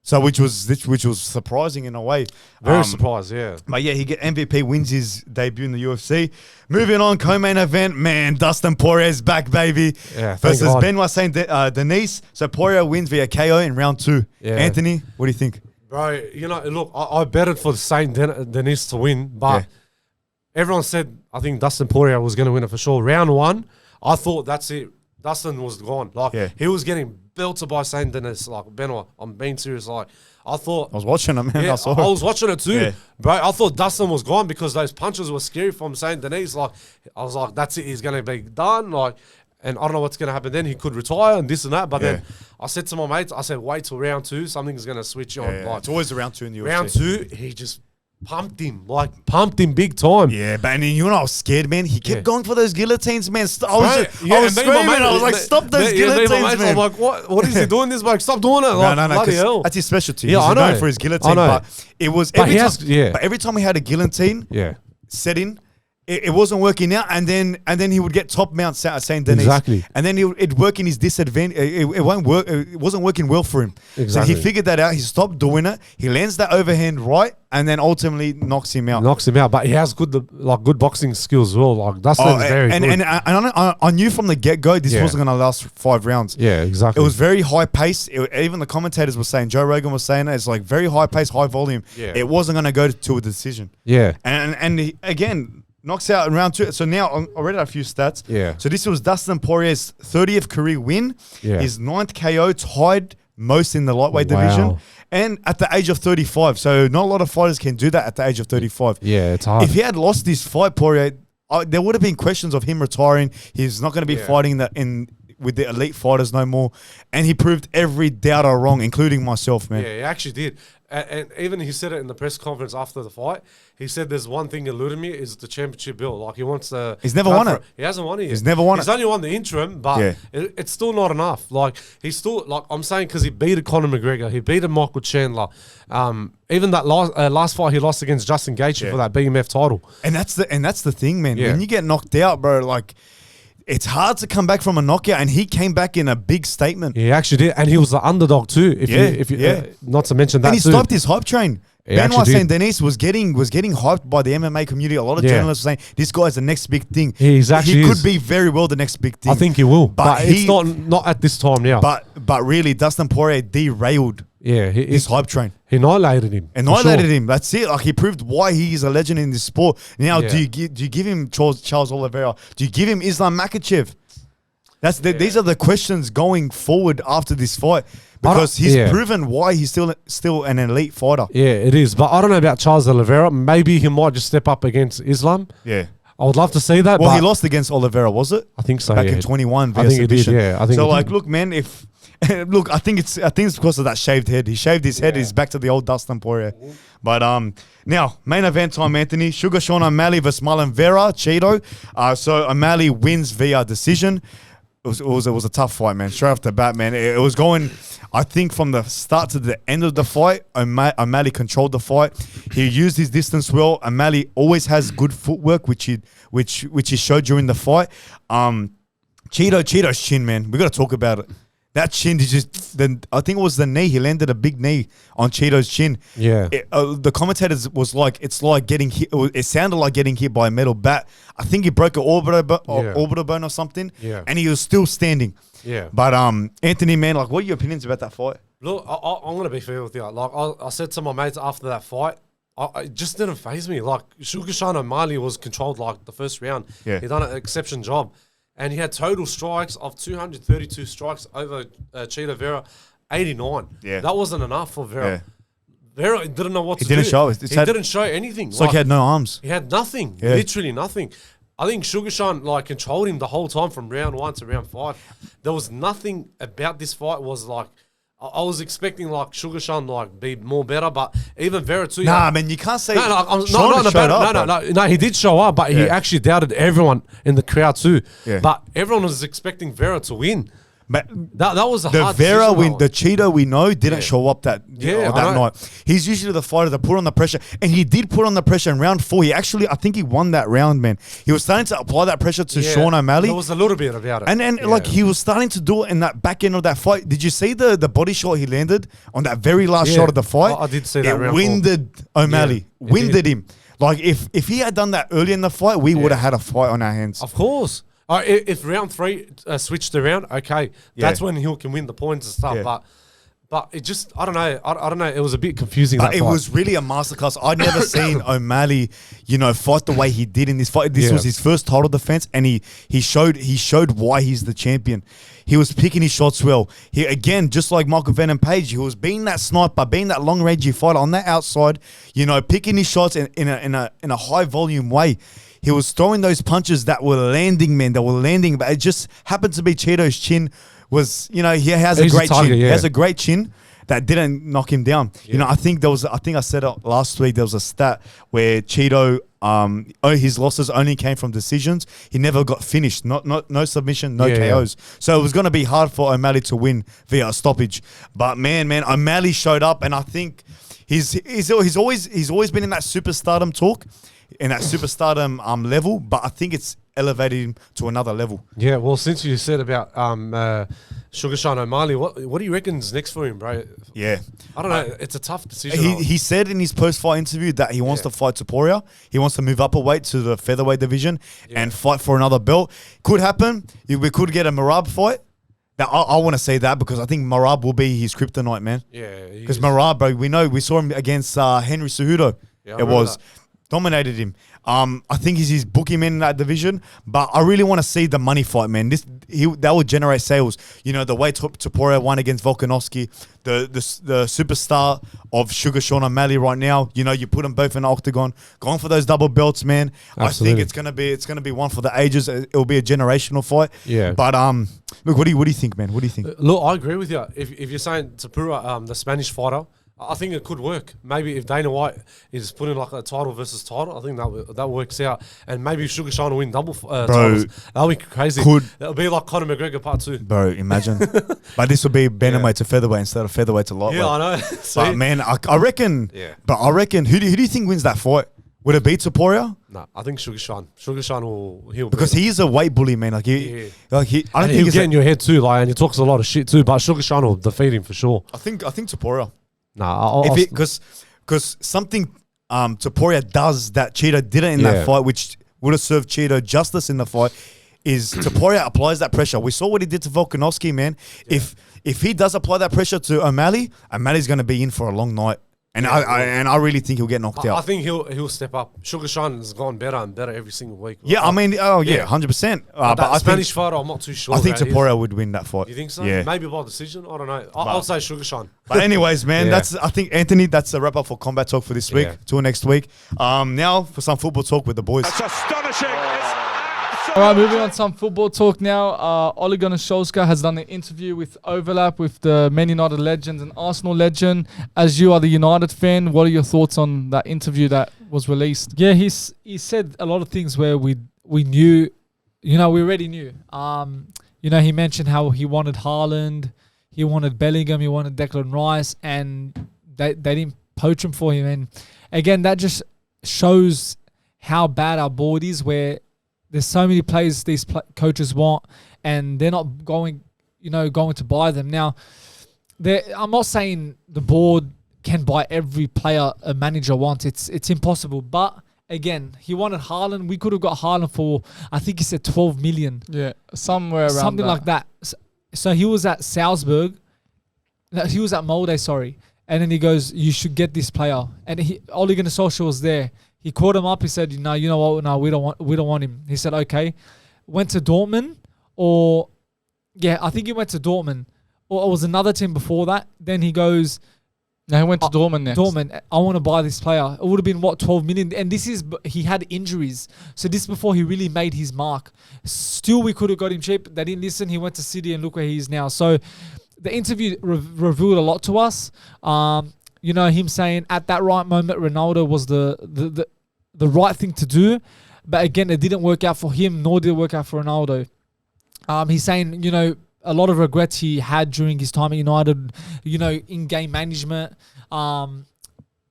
So which was surprising in a way. Very surprised, yeah. But yeah, MVP wins his debut in the UFC. Moving on, co-main event, man, Dustin Poirier's back, baby. Yeah, versus Benoit Saint Denis. So Poirier wins via KO in round 2. Yeah. Anthony, what do you think? Bro, look, I betted for Saint Denis to win, but everyone said I think Dustin Porier was going to win it for sure. Round 1, I thought that's it. Dustin was gone. Like, he was getting belted by Saint Denis. Like, Benoit, I'm being serious. Like, I was watching him, man. Yeah, I was watching it too. Yeah. Bro, I thought Dustin was gone because those punches were scary from Saint Denis. Like, I was like, that's it. He's going to be done. Like, and I don't know what's going to happen then. He could retire and this and that. But then I said to my mates, I said, wait till round 2. Something's going to switch on. Yeah. Like, It's always the round 2 in the UFC. Round 2, he just pumped him big time. Yeah, but and you know I was scared, man. He kept going for those guillotines, man. I was screaming. I was like, stop those guillotines, man. I'm like, what is he doing this, bloke? Stop doing it. Like, no, bloody hell. That's his specialty. Yeah, He's I know. known for his guillotine. But it was But every time he had a guillotine set in, it wasn't working out, and then he would get top mount Saint Denis, Exactly. and then it'd work in his disadvantage. It won't work. It wasn't working well for him. Exactly. So he figured that out. He stopped doing it. He lands that overhand right, and then ultimately knocks him out. But he has good boxing skills as well. Like, Dustin's very good. And I knew from the get go this wasn't going to last 5 rounds. Yeah, exactly. It was very high pace. Even the commentators were saying, Joe Rogan was saying it. It's like very high pace, high volume. Yeah. It wasn't going to go to a decision. Yeah. And again, knocks out in round 2. So now I read out a few stats. Yeah. So this was Dustin Poirier's 30th career win. Yeah. His 9th KO, tied most in the lightweight division. And at the age of 35. So not a lot of fighters can do that at the age of 35. Yeah, it's hard. If he had lost this fight, Poirier, there would have been questions of him retiring. He's not going to be fighting with the elite fighters no more. And he proved every doubter wrong, including myself, man. Yeah, he actually did. And even he said it in the press conference after the fight. He said there's one thing eluding me is the championship belt. Like, he wants to... He's never won it. He hasn't won it yet. He's never won it. He's only won the interim, but it's still not enough. Like, he's still... Like, I'm saying, because he beat Conor McGregor. He beat Michael Chandler. Even that last fight he lost against Justin Gaethje for that BMF title. And that's the thing, man. When you get knocked out, bro, like... It's hard to come back from a knockout, and he came back in a big statement. He actually did, and he was the underdog too. If you not to mention that, and he stopped his hype train. Benoit Saint Denis was getting hyped by the MMA community. A lot of journalists were saying this guy's the next big thing. He could be very well the next big thing. I think he will, but it's not at this time now. But really, Dustin Poirier derailed. His hype train. He annihilated him. Him. That's it. Like, he proved why he is a legend in this sport. Now, do you give him Charles Oliveira? Do you give him Islam Makhachev? These are the questions going forward after this fight, because he's proven why he's still an elite fighter. Yeah, it is. But I don't know about Charles Oliveira. Maybe he might just step up against Islam. Yeah. I would love to see that. Well, he lost against Oliveira, was it? I think so. Back in 21. I think he did. Yeah, I think so. Like, look, man, if look, I think it's because of that shaved head. He shaved his head. He's back to the old Dustin Poirier. But now main event time, Anthony. Sugar Sean O'Malley versus Marlon Vera, Cheeto. So O'Malley wins via decision. it was a tough fight, man. Straight off the bat, man. It was going, I think, from the start to the end of the fight, O'Malley controlled the fight. He used his distance well. O'Malley always has good footwork, which he showed during the fight. Cheeto's chin, man. We got to talk about it. That chin is just, I think it was the knee. He landed a big knee on Cheeto's chin. Yeah. The commentators was like, it's like getting hit. It sounded like getting hit by a metal bat. I think he broke an orbital bone or something. Yeah. And he was still standing. Yeah. But Anthony, man, like, what are your opinions about that fight? Look, I'm going to be fair with you. Like, I said to my mates after that fight, it just didn't faze me. Like, Sugar O'Malley was controlled like the first round. Yeah. He done an exception job. And he had total strikes of 232 strikes over Cheeto Vera, 89. Yeah. That wasn't enough for Vera. Yeah. Vera didn't know what to do. He didn't show. He didn't show anything. It's like he had no arms. He had nothing. Yeah. Literally nothing. I think Sugar Sean controlled him the whole time from round 1 to round 5. There was nothing about this fight was like, I was expecting like Sugar Sean be more better, but even Vera too. Nah, man, you can't say. No, he did show up, but he Yeah. actually doubted everyone in the crowd too. Yeah. But everyone was expecting Vera to win. But That was a the hard Vera decision, win, though. the Cheeto we know didn't show up that Yeah, I that know. night. He's usually the fighter that put on the pressure, and he did put on the pressure in round 4. I think he won that round, man. He was starting to apply that pressure to Yeah, Sean O'Malley. There was a little bit about it. And like he was starting to do it in that back end of that fight. Did you see the body shot he landed on that very last Yeah. shot of the fight? I did see that It round winded O'Malley. Yeah, it Winded did. him. Like if he had done that early in the fight, we would have had a fight on our hands. Of course. If round 3 switched around, okay, that's when he can win the points and stuff. Yeah. But it just, I don't know. I don't know. It was a bit confusing. But That it fight. was really a masterclass. I'd never seen O'Malley, fight the way he did in this fight. This was his first title defense, and he showed why he's the champion. He was picking his shots well. He again, just like Michael Venom Page, he was being that sniper, being that long rangey fighter on that outside. Picking his shots in a high volume way. He was throwing those punches that were landing, man. But it just happened to be Cheeto's chin was, he has He's a great a tiger, chin. yeah. He has a great chin that didn't knock him down. I think I said it last week, there was a stat where Cheeto, his losses only came from decisions. He never got finished. No submission, no KOs. So it was going to be hard for O'Malley to win via a stoppage. But man, O'Malley showed up, and I think he's always been in that superstardom talk, in that superstardom level, but I think it's elevated him to another level. Yeah, well, since you said about Sugar Sean O'Malley, what do you reckon's next for him, bro? Yeah. I don't know. It's a tough decision. He said in his post-fight interview that he wants to fight Topuria. He wants to move up a weight to the featherweight division and fight for another belt. Could happen. We could get a Marab fight. Now, I want to say that because I think Marab will be his kryptonite, man. Yeah. Because Marab, bro, we saw him against Henry Cejudo. Yeah, I Dominated him. I think he's his boogeyman in that division, but I really want to see the money fight, man. That will generate sales. The way Topuria won against Volkanovski, the superstar of Sugar Sean O'Malley right now. You put them both in the octagon, going for those double belts, man. Absolutely. I think it's gonna be one for the ages. It'll be a generational fight. Yeah. But look, what do you think, man? What do you think? Look, I agree with you. If you're saying Topuria, the Spanish fighter, I think it could work. Maybe if Dana White is putting like a title versus title, I think that works out. And maybe Sugar Sean will win double titles. That'll be crazy. That'll be like Conor McGregor part 2. Bro, imagine. But this will be bantamweight to featherweight instead of featherweight to lightweight. Yeah, I know. But man, I reckon. Yeah. But I reckon, who do you think wins that fight? Would it be Topuria? No, I think Sugar Sean. Sugar Sean he'll because he is a weight bully, man. I don't think he'll he's get in your head too, and he talks a lot of shit too. But Sugar Sean will defeat him for sure. I think Topuria. Nah, because something Topuria does that Cheeto didn't in that fight, which would have served Cheeto justice in the fight, is Topuria applies that pressure. We saw what he did to Volkanovski, man. Yeah. If he does apply that pressure to O'Malley's going to be in for a long night. And I really think he'll get knocked out. I think he'll step up. Sugar Sean has gone better and better every single week. Yeah, 100%. But I Spanish fighter, I'm not too sure. I think Topuria would win that fight. You think so? Yeah. Maybe by decision. I don't know. I'll say Sugar Sean. But anyways, man, I think Anthony, that's a wrap up for Combat Talk for this week. Till next week. Now for some football talk with the boys. That's astonishing. All right, moving on to some football talk now. Ole Gunnar Solskjaer has done an interview with Overlap with the Man United legend and Arsenal legend. As you are the United fan, what are your thoughts on that interview that was released? Yeah, he said a lot of things where we knew, we already knew. you know, he mentioned how he wanted Haaland, he wanted Bellingham, he wanted Declan Rice, and they didn't poach him for him. And again, that just shows how bad our board is, where there's so many players these coaches want, and they're not going to buy them. Now, I'm not saying the board can buy every player a manager wants. It's impossible. But again, he wanted Haaland. We could have got Haaland for, I think he said 12 million. Yeah, somewhere around something like that. So he was at Salzburg. No, he was at Molde, sorry. And then he goes, you should get this player. And Ole Gunnar Solskjaer was there. He called him up. He said, no, you know what? No, we don't want him. He said, okay. Went to Dortmund, I think he went to Dortmund, or it was another team before that. Then he goes, no, he went to Dortmund next. Dortmund, I want to buy this player. It would have been 12 million. And he had injuries. So this before he really made his mark. Still, we could have got him cheap. They didn't listen. He went to City and look where he is now. So the interview revealed a lot to us. You know, him saying at that right moment, Ronaldo was the right thing to do. But again, it didn't work out for him, nor did it work out for Ronaldo. He's saying, you know, a lot of regrets he had during his time at United, you know, in-game management.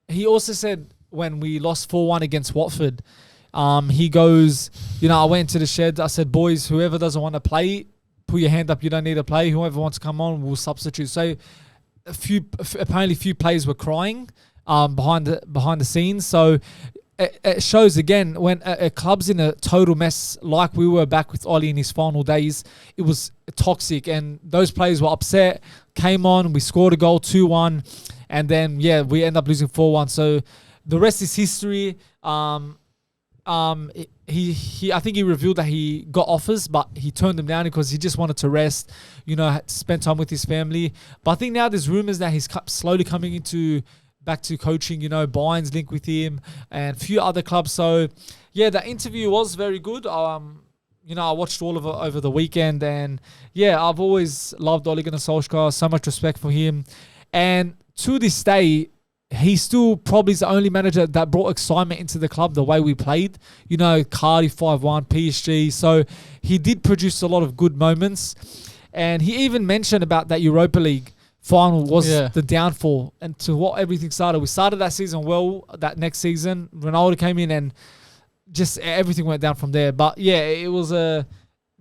He also said when we lost 4-1 against Watford, he goes, you know, I went to the sheds. I said, boys, whoever doesn't want to play, put your hand up. You don't need to play. Whoever wants to come on, we'll substitute. So apparently a few players were crying behind the scenes. So it shows again when a club's in a total mess, like we were back with Ollie in his final days. It was toxic, and those players were upset. Came on, we scored a goal, 2-1, and then we end up losing 4-1. So the rest is history. I think he revealed that he got offers, but he turned them down because he just wanted to rest, you know, spend time with his family. But I think now there's rumors that he's slowly coming back to coaching, you know, Bayern's linked with him and a few other clubs. So, yeah, the interview was very good. You know, I watched all of it over the weekend, and, I've always loved Ole Gunnar Solskjaer, so much respect for him. And to this day, he still probably is the only manager that brought excitement into the club the way we played. You know, Cardiff 5-1, PSG. So he did produce a lot of good moments. And he even mentioned about that Europa League final was the downfall, and to what everything started. We started that season well. That next season, Ronaldo came in and just everything went down from there. But it was a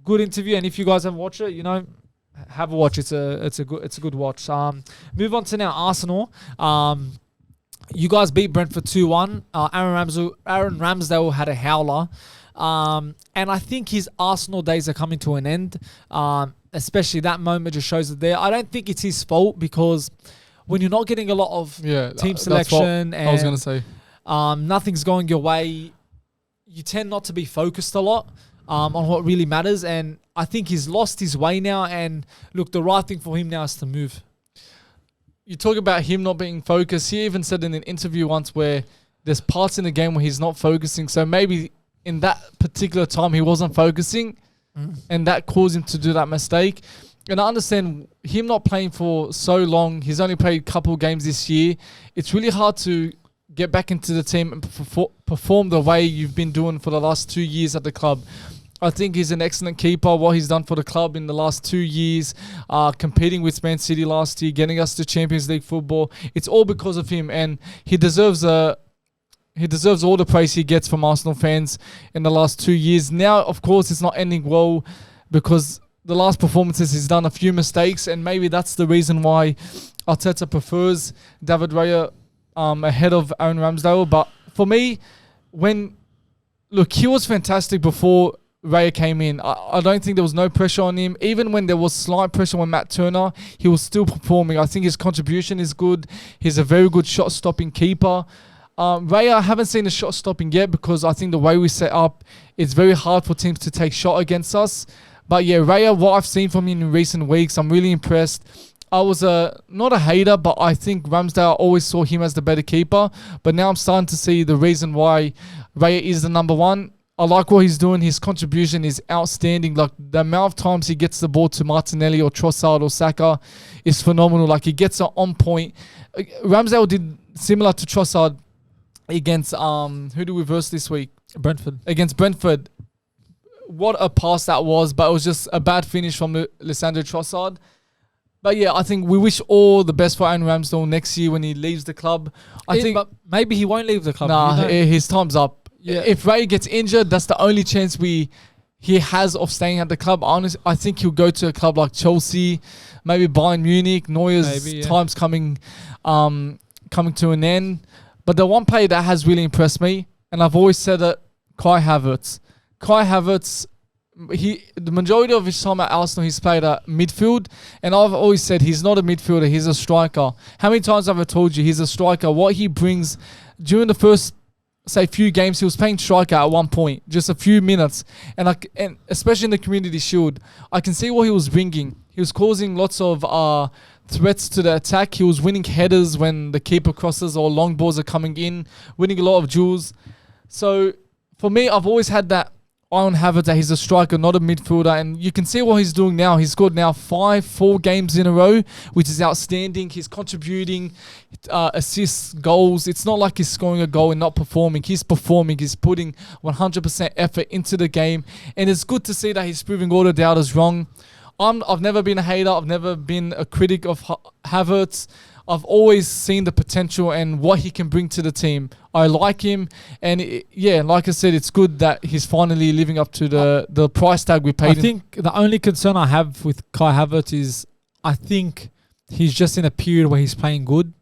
good interview, and if you guys haven't watched it, you know, have a watch. It's a good watch. Move on to now Arsenal. You guys beat Brentford 2-1. Aaron Ramsdale had a howler. And I think his Arsenal days are coming to an end. Especially that moment just shows it there. I don't think it's his fault, because when you're not getting a lot of team selection and I was going to say, nothing's going your way, you tend not to be focused a lot on what really matters. And I think he's lost his way now. And look, the right thing for him now is to move. You talk about him not being focused. He even said in an interview once where there's parts in the game where he's not focusing. So maybe in that particular time he wasn't focusing, and that caused him to do that mistake. And I understand him not playing for so long. He's only played a couple games this year. It's really hard to get back into the team and perform the way you've been doing for the last 2 years at the club. I think he's an excellent keeper. What he's done for the club in the last 2 years, competing with Man City last year, getting us to Champions League football, it's all because of him, and he deserves all the praise he gets from Arsenal fans in the last 2 years. Now, of course, it's not ending well, because the last performances he's done a few mistakes, and maybe that's the reason why Arteta prefers David Raya ahead of Aaron Ramsdale. But for me, he was fantastic before Raya came in. I don't think there was no pressure on him. Even when there was slight pressure on Matt Turner, he was still performing. I think his contribution is good. He's a very good shot-stopping keeper. Raya, I haven't seen the shot stopping yet, because I think the way we set up, it's very hard for teams to take shot against us. But Raya, what I've seen from him in recent weeks, I'm really impressed. I was not a hater, but I think Ramsdale always saw him as the better keeper. But now I'm starting to see the reason why Raya is the number one. I like what he's doing. His contribution is outstanding. Like, the amount of times he gets the ball to Martinelli or Trossard or Saka is phenomenal. Like, he gets it on point. Ramsdale did similar to Trossard against who do we verse this week? Brentford. Against Brentford. what a pass that was, but it was just a bad finish from Lissandro Trossard. But yeah, I think we wish all the best for Aaron Ramsdale next year when he leaves the club. But maybe he won't leave the club. Nah, his time's up. Yeah. If Ray gets injured, that's the only chance he has of staying at the club. Honestly, I think he'll go to a club like Chelsea, maybe Bayern Munich. Neuer's time's coming to an end. But the one player that has really impressed me, and I've always said it, Kai Havertz. Kai Havertz, the majority of his time at Arsenal, he's played at midfield, and I've always said he's not a midfielder, he's a striker. How many times have I told you he's a striker? What he brings during the first, say, few games, he was playing striker at one point, just a few minutes, and especially in the Community Shield, I can see what he was bringing. He was causing lots of threats to the attack. He was winning headers when the keeper crosses or long balls are coming in, winning a lot of duels. So for me, I've always had that eye on Havertz that he's a striker, not a midfielder, and you can see what he's doing now. He's scored now 4 games in a row, which is outstanding. He's contributing assists, goals. It's not like he's scoring a goal and not performing. He's performing. He's putting 100% effort into the game, and it's good to see that he's proving all the doubters wrong. I've never been a hater. I've never been a critic of Havertz. I've always seen the potential and what he can bring to the team. I like him. And like I said, it's good that he's finally living up to the price tag we paid him. I think the only concern I have with Kai Havertz is I think he's just in a period where he's playing good.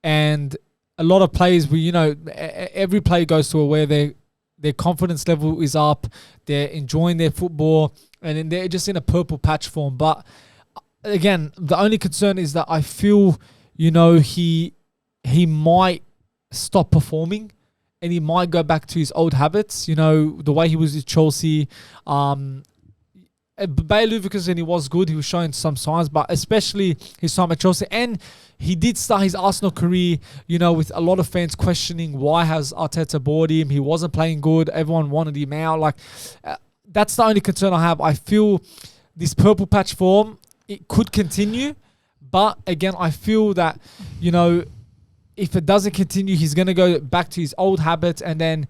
And a lot of players, every player goes to where their confidence level is up. They're enjoying their football. And then they're just in a purple patch form. But again, the only concern is that I feel... he might stop performing and he might go back to his old habits, the way he was at Chelsea. Bayer Leverkusen, he was good. He was showing some signs, but especially his time at Chelsea. And he did start his Arsenal career, with a lot of fans questioning why has Arteta bought him. He wasn't playing good. Everyone wanted him out. That's the only concern I have. I feel this purple patch form, it could continue. But again, I feel that, if it doesn't continue, he's going to go back to his old habits. And then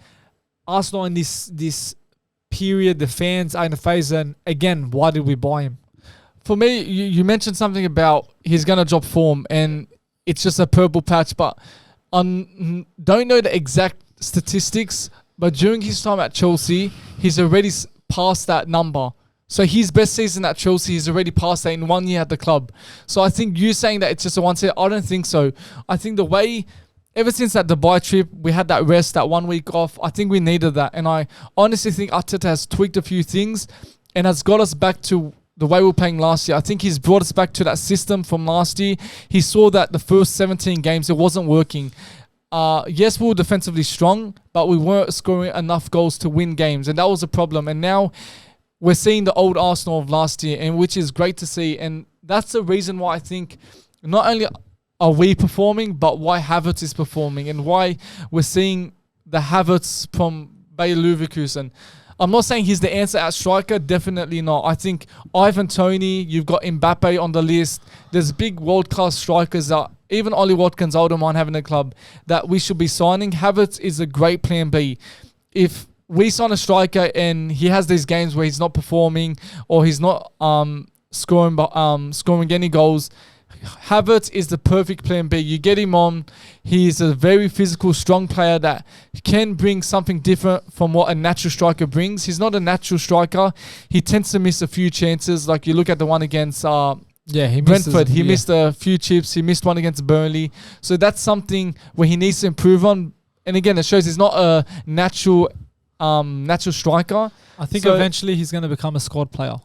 Arsenal in this period, the fans are in the phase. And again, why did we buy him? For me, you mentioned something about he's going to drop form and it's just a purple patch. But don't know the exact statistics. But during his time at Chelsea, he's already past that number. So his best season at Chelsea, he's already passed that in 1 year at the club. So I think you saying that it's just a one-set, I don't think so. I think the way, ever since that Dubai trip, we had that rest, that 1 week off. I think we needed that. And I honestly think Arteta has tweaked a few things and has got us back to the way we were playing last year. I think he's brought us back to that system from last year. He saw that the first 17 games, it wasn't working. Yes, we were defensively strong, but we weren't scoring enough goals to win games. And that was a problem. And now... we're seeing the old Arsenal of last year, and which is great to see. And that's the reason why I think not only are we performing, but why Havertz is performing and why we're seeing the Havertz from Bayer Leverkusen. I'm not saying he's the answer at striker. Definitely not. I think Ivan Toney, you've got Mbappe on the list. There's big world-class strikers that even Ollie Watkins, I don't mind having a club that we should be signing. Havertz is a great plan B. If we sign a striker and he has these games where he's not performing or he's not scoring any goals, Havertz is the perfect plan B. You get him on. He's a very physical, strong player that can bring something different from what a natural striker brings. He's not a natural striker. He tends to miss a few chances. Like you look at the one against Brentford. He missed a few chips. He missed one against Burnley. So that's something where he needs to improve on. And again, it shows he's not a natural striker. I think eventually he's going to become a squad player.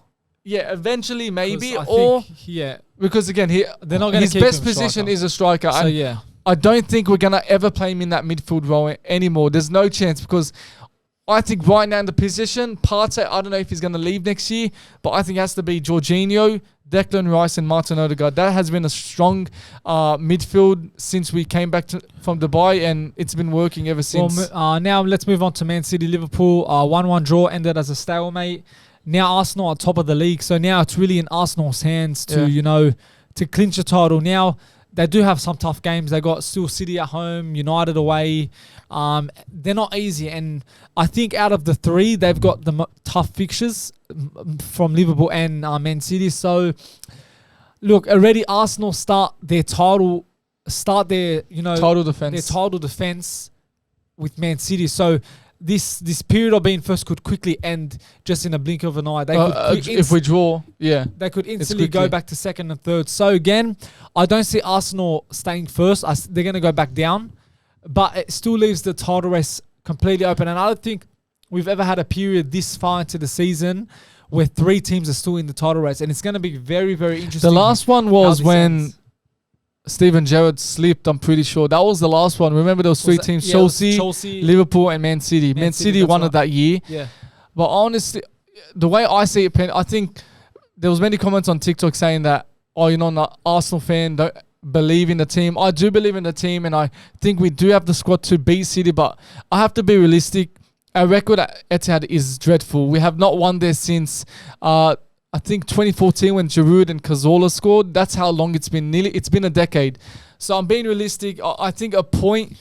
Yeah, eventually maybe, because again, they're not going his best position is a striker. So I don't think we're going to ever play him in that midfield role anymore. There's no chance because I think right now in the position, Partey, I don't know if he's going to leave next year, but I think it has to be Jorginho, Declan Rice and Martin Odegaard. That has been a strong midfield since we came back from Dubai, and it's been working ever since. Well, now let's move on to Man City, Liverpool. 1-1 draw ended as a stalemate. Now Arsenal are top of the league, so now it's really in Arsenal's hands to to clinch a title. Now they do have some tough games. They got still City at home, United away, They're not easy, and I think out of the three, they've got the tough fixtures from Liverpool and Man City. So, look, already Arsenal start their title defense with Man City. So this period of being first could quickly end just in a blink of an eye. If we draw, they could instantly go back to second and third. So again, I don't see Arsenal staying first. They're going to go back down, but it still leaves the title race completely open. And I don't think we've ever had a period this far into the season where three teams are still in the title race, and it's going to be very, very interesting. The last one was when Steven Gerrard slipped, I'm pretty sure. That was the last one. Remember those three teams? Chelsea, Liverpool, and Man City. Man City won it that year. Yeah. But honestly, the way I see it, I think there was many comments on TikTok saying that, you're not an Arsenal fan, don't believe in the team. I do believe in the team, and I think we do have the squad to beat City, but I have to be realistic. Our record at Etihad is dreadful. We have not won there since... I think 2014 when Giroud and Cazorla scored. That's how long it's been. It's been a decade. So I'm being realistic. I think a point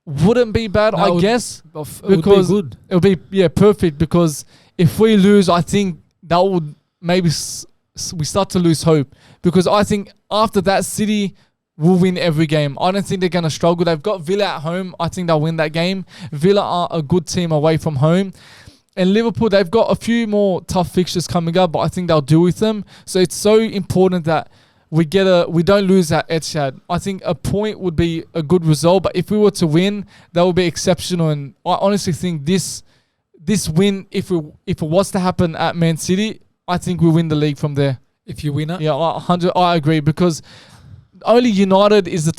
wouldn't be bad, I guess. Because it would be good. It would be, perfect. Because if we lose, I think that would maybe we start to lose hope. Because I think after that, City will win every game. I don't think they're going to struggle. They've got Villa at home. I think they'll win that game. Villa are a good team away from home. And Liverpool, they've got a few more tough fixtures coming up, but I think they'll deal with them. So it's so important that we don't lose at Etihad. I think a point would be a good result, but if we were to win, that would be exceptional. And I honestly think this win, if it was to happen at Man City, I think we win the league from there. If you win it? Yeah, I agree, because only United is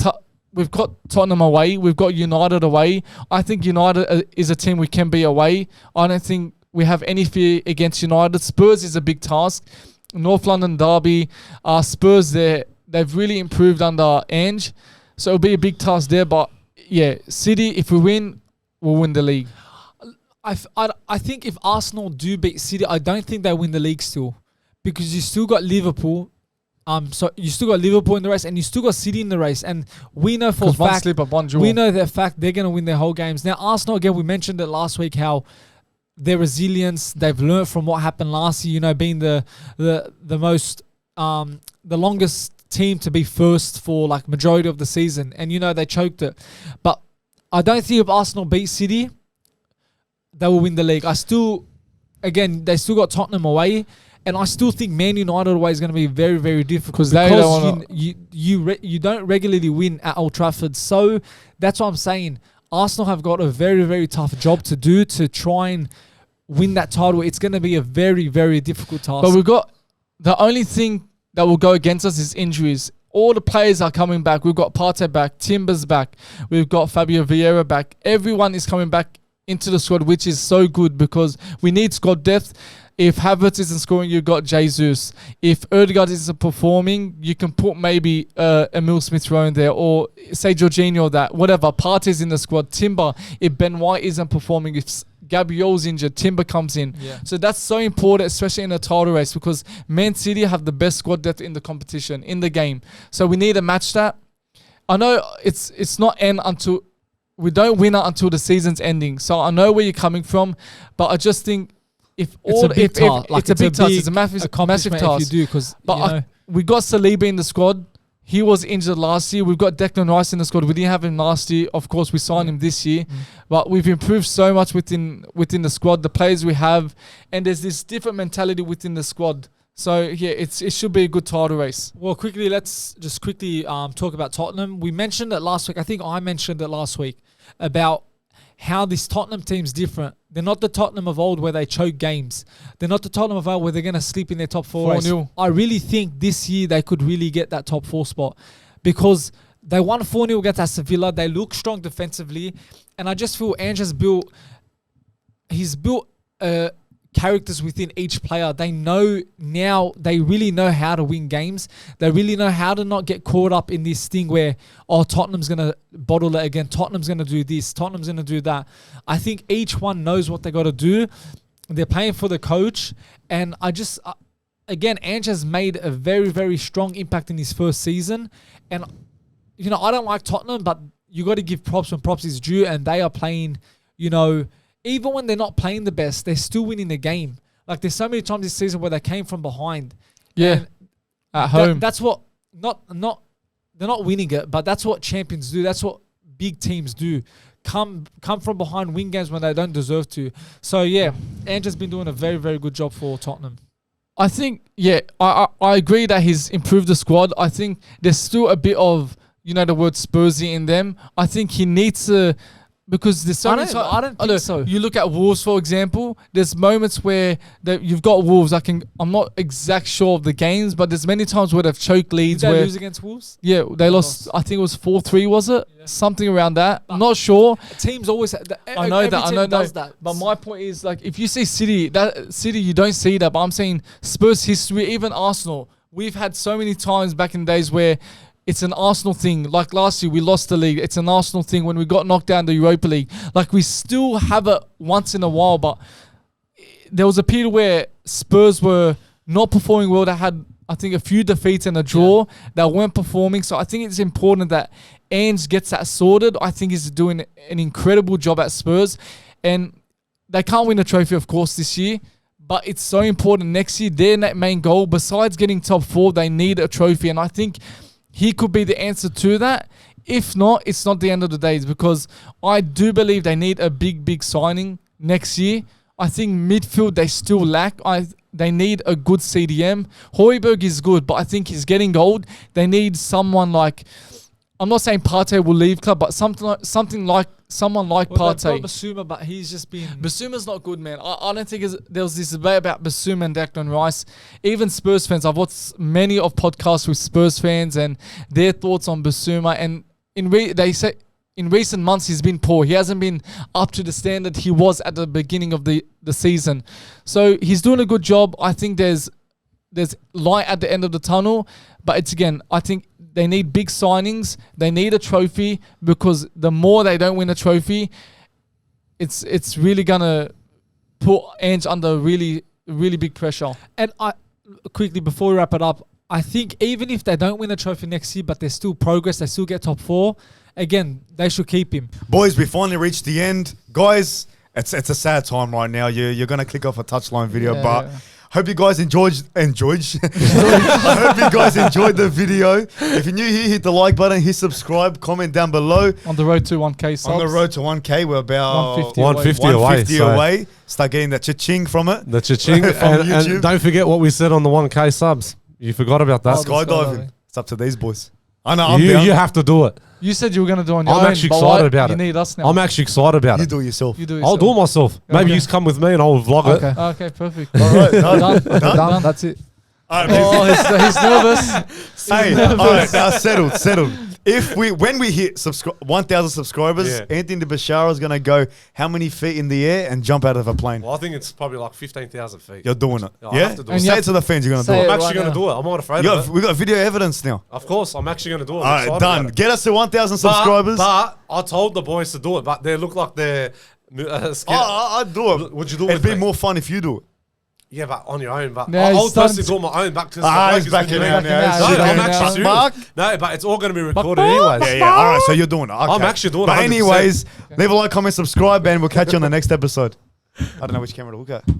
we've got Tottenham away. We've got United away. I think United is a team we can be away. I don't think we have any fear against United. Spurs is a big task. North London derby. Spurs, they've really improved under Ange. So it'll be a big task there. But yeah, City, if we win, we'll win the league. I think if Arsenal do beat City, I don't think they win the league still. Because you still got Liverpool. So you still got Liverpool in the race, and you still got City in the race, and we know for a fact, we know that fact they're going to win their whole games. Now Arsenal, again, we mentioned it last week how their resilience, they've learned from what happened last year. You know, being the most the longest team to be first for like majority of the season, and you know they choked it. But I don't think if Arsenal beat City, they will win the league. They still got Tottenham away. And I still think Man United away is going to be very, very difficult because you don't regularly win at Old Trafford. So that's what I'm saying. Arsenal have got a very, very tough job to do to try and win that title. It's going to be a very, very difficult task. But we've got the only thing that will go against us is injuries. All the players are coming back. We've got Partey back, Timber's back. We've got Fabio Vieira back. Everyone is coming back into the squad, which is so good because we need squad depth. If Havertz isn't scoring, you've got Jesus. If Odegaard isn't performing, you can put maybe Emil Smith-Rowe in there, or say Jorginho, that whatever. Partey's in the squad. Timber, if Ben White isn't performing, if Gabriel's injured, Timber comes in. Yeah. So that's so important, especially in a title race, because Man City have the best squad depth in the competition, in the game. So we need to match that. I know it's not end until we don't win it until the season's ending. So I know where you're coming from, but I just think it's a big task. It's a massive task. If you do, because we got Saliba in the squad. He was injured last year. We've got Declan Rice in the squad. We didn't have him last year. Of course, we signed him this year. But we've improved so much within the squad, the players we have, and there's this different mentality within the squad. So yeah, it should be a good title race. Well, let's just quickly talk about Tottenham. We mentioned it last week. I think I mentioned it last week about how this Tottenham team's different. They're not the Tottenham of old where they choke games. They're not the Tottenham of old where they're going to sleep in their top four. I really think this year they could really get that top four spot because they won 4-0 against Aston Villa. They look strong defensively. And I just feel Ange has built characters within each player. They know now, they really know how to win games. They really know how to not get caught up in this thing where, Tottenham's going to bottle it again. Tottenham's going to do this. Tottenham's going to do that. I think each one knows what they got to do. They're playing for the coach. And again, Ange has made a very, very strong impact in his first season. And, I don't like Tottenham, but you got to give props when props is due, and they are playing, even when they're not playing the best, they're still winning the game. Like, there's so many times this season where they came from behind. Yeah, at home. That's what, they're not winning it, but that's what champions do. That's what big teams do. Come from behind, win games when they don't deserve to. So, yeah, Ange has been doing a very, very good job for Tottenham. I think, I agree that he's improved the squad. I think there's still a bit of, the word Spursy in them. I think he needs to, because there's so many times. I don't think so. You look at Wolves, for example. There's moments where you've got Wolves. I'm not exact sure of the games, but there's many times where they've choked leads. Did they lose against Wolves? Yeah, they lost. I think it was 4-3, was it? Yeah. Something around that. I'm not sure. Teams always. I know that. But my point is, like, if you see City, you don't see that. But I'm saying Spurs history, even Arsenal. We've had so many times back in the days where it's an Arsenal thing. Like last year, we lost the league. It's an Arsenal thing when we got knocked down the Europa League. Like, we still have it once in a while, but there was a period where Spurs were not performing well. They had, I think, a few defeats and a draw that weren't performing. So I think it's important that Ange gets that sorted. I think he's doing an incredible job at Spurs. And they can't win a trophy, of course, this year. But it's so important next year. Their main goal, besides getting top 4, they need a trophy. And I think he could be the answer to that. If not, it's not the end of the days, because I do believe they need a big signing next year. I think midfield they still lack. They need a good CDM. Højbjerg is good, but I think he's getting old. They need someone like, I'm not saying Partey will leave club, but someone like Partey. Basuma, but he's just been. Basuma's not good, man. I don't think there was this debate about Basuma and Declan Rice. Even Spurs fans, I've watched many of podcasts with Spurs fans and their thoughts on Basuma. And they say in recent months he's been poor. He hasn't been up to the standard he was at the beginning of the season. So he's doing a good job. I think there's light at the end of the tunnel. But it's, again, I think they need big signings. They need a trophy, because the more they don't win a trophy, it's really going to put Ange under really, really big pressure. And quickly, before we wrap it up, I think even if they don't win a trophy next year, but there's still progress, they still get top 4, again, they should keep him. Boys, we finally reached the end. Guys, it's a sad time right now. You're going to click off a touchline video, but... Hope you guys enjoyed. I hope you guys enjoyed the video. If you're new here, hit the like button, hit subscribe, comment down below. On the road to 1K subs. On the road to 1K, we're about 150 away. Start getting that cha-ching from it. The cha-ching. from YouTube. And don't forget what we said on the 1K subs. You forgot about that. Skydiving. It's up to these boys. I know, I'm down. You have to do it. You said you were going to do it on your own. I'm actually excited about it. You need us now. I'm actually excited about it. You do it yourself. I'll do it myself. Maybe you come with me and I'll vlog it. Okay, perfect. All right, Done. That's it. He's nervous. Hey, all right, now settled. When we hit 1,000 subscribers, Anthony Bashara is going to go how many feet in the air and jump out of a plane? Well, I think it's probably like 15,000 feet. You're doing it. I have to do it. Say it to the fans you're going to do it. I'm actually going to do it. I'm not afraid of it. We got video evidence now. Of course, I'm actually going to do it. All right, done. Get us to 1,000 subscribers. But I told the boys to do it, but they look like they're scared. I'd do it. Would you do it? It'd be more fun if you do it. Yeah, but on your own. But no, I'll personally do my own back to he's back in now. I'm actually serious. No, but it's all going to be recorded anyways. Yeah. All right, so you're doing it. Okay. I'm actually doing it. But anyways, leave a like, comment, subscribe, and we'll catch you on the next episode. I don't know which camera to look at.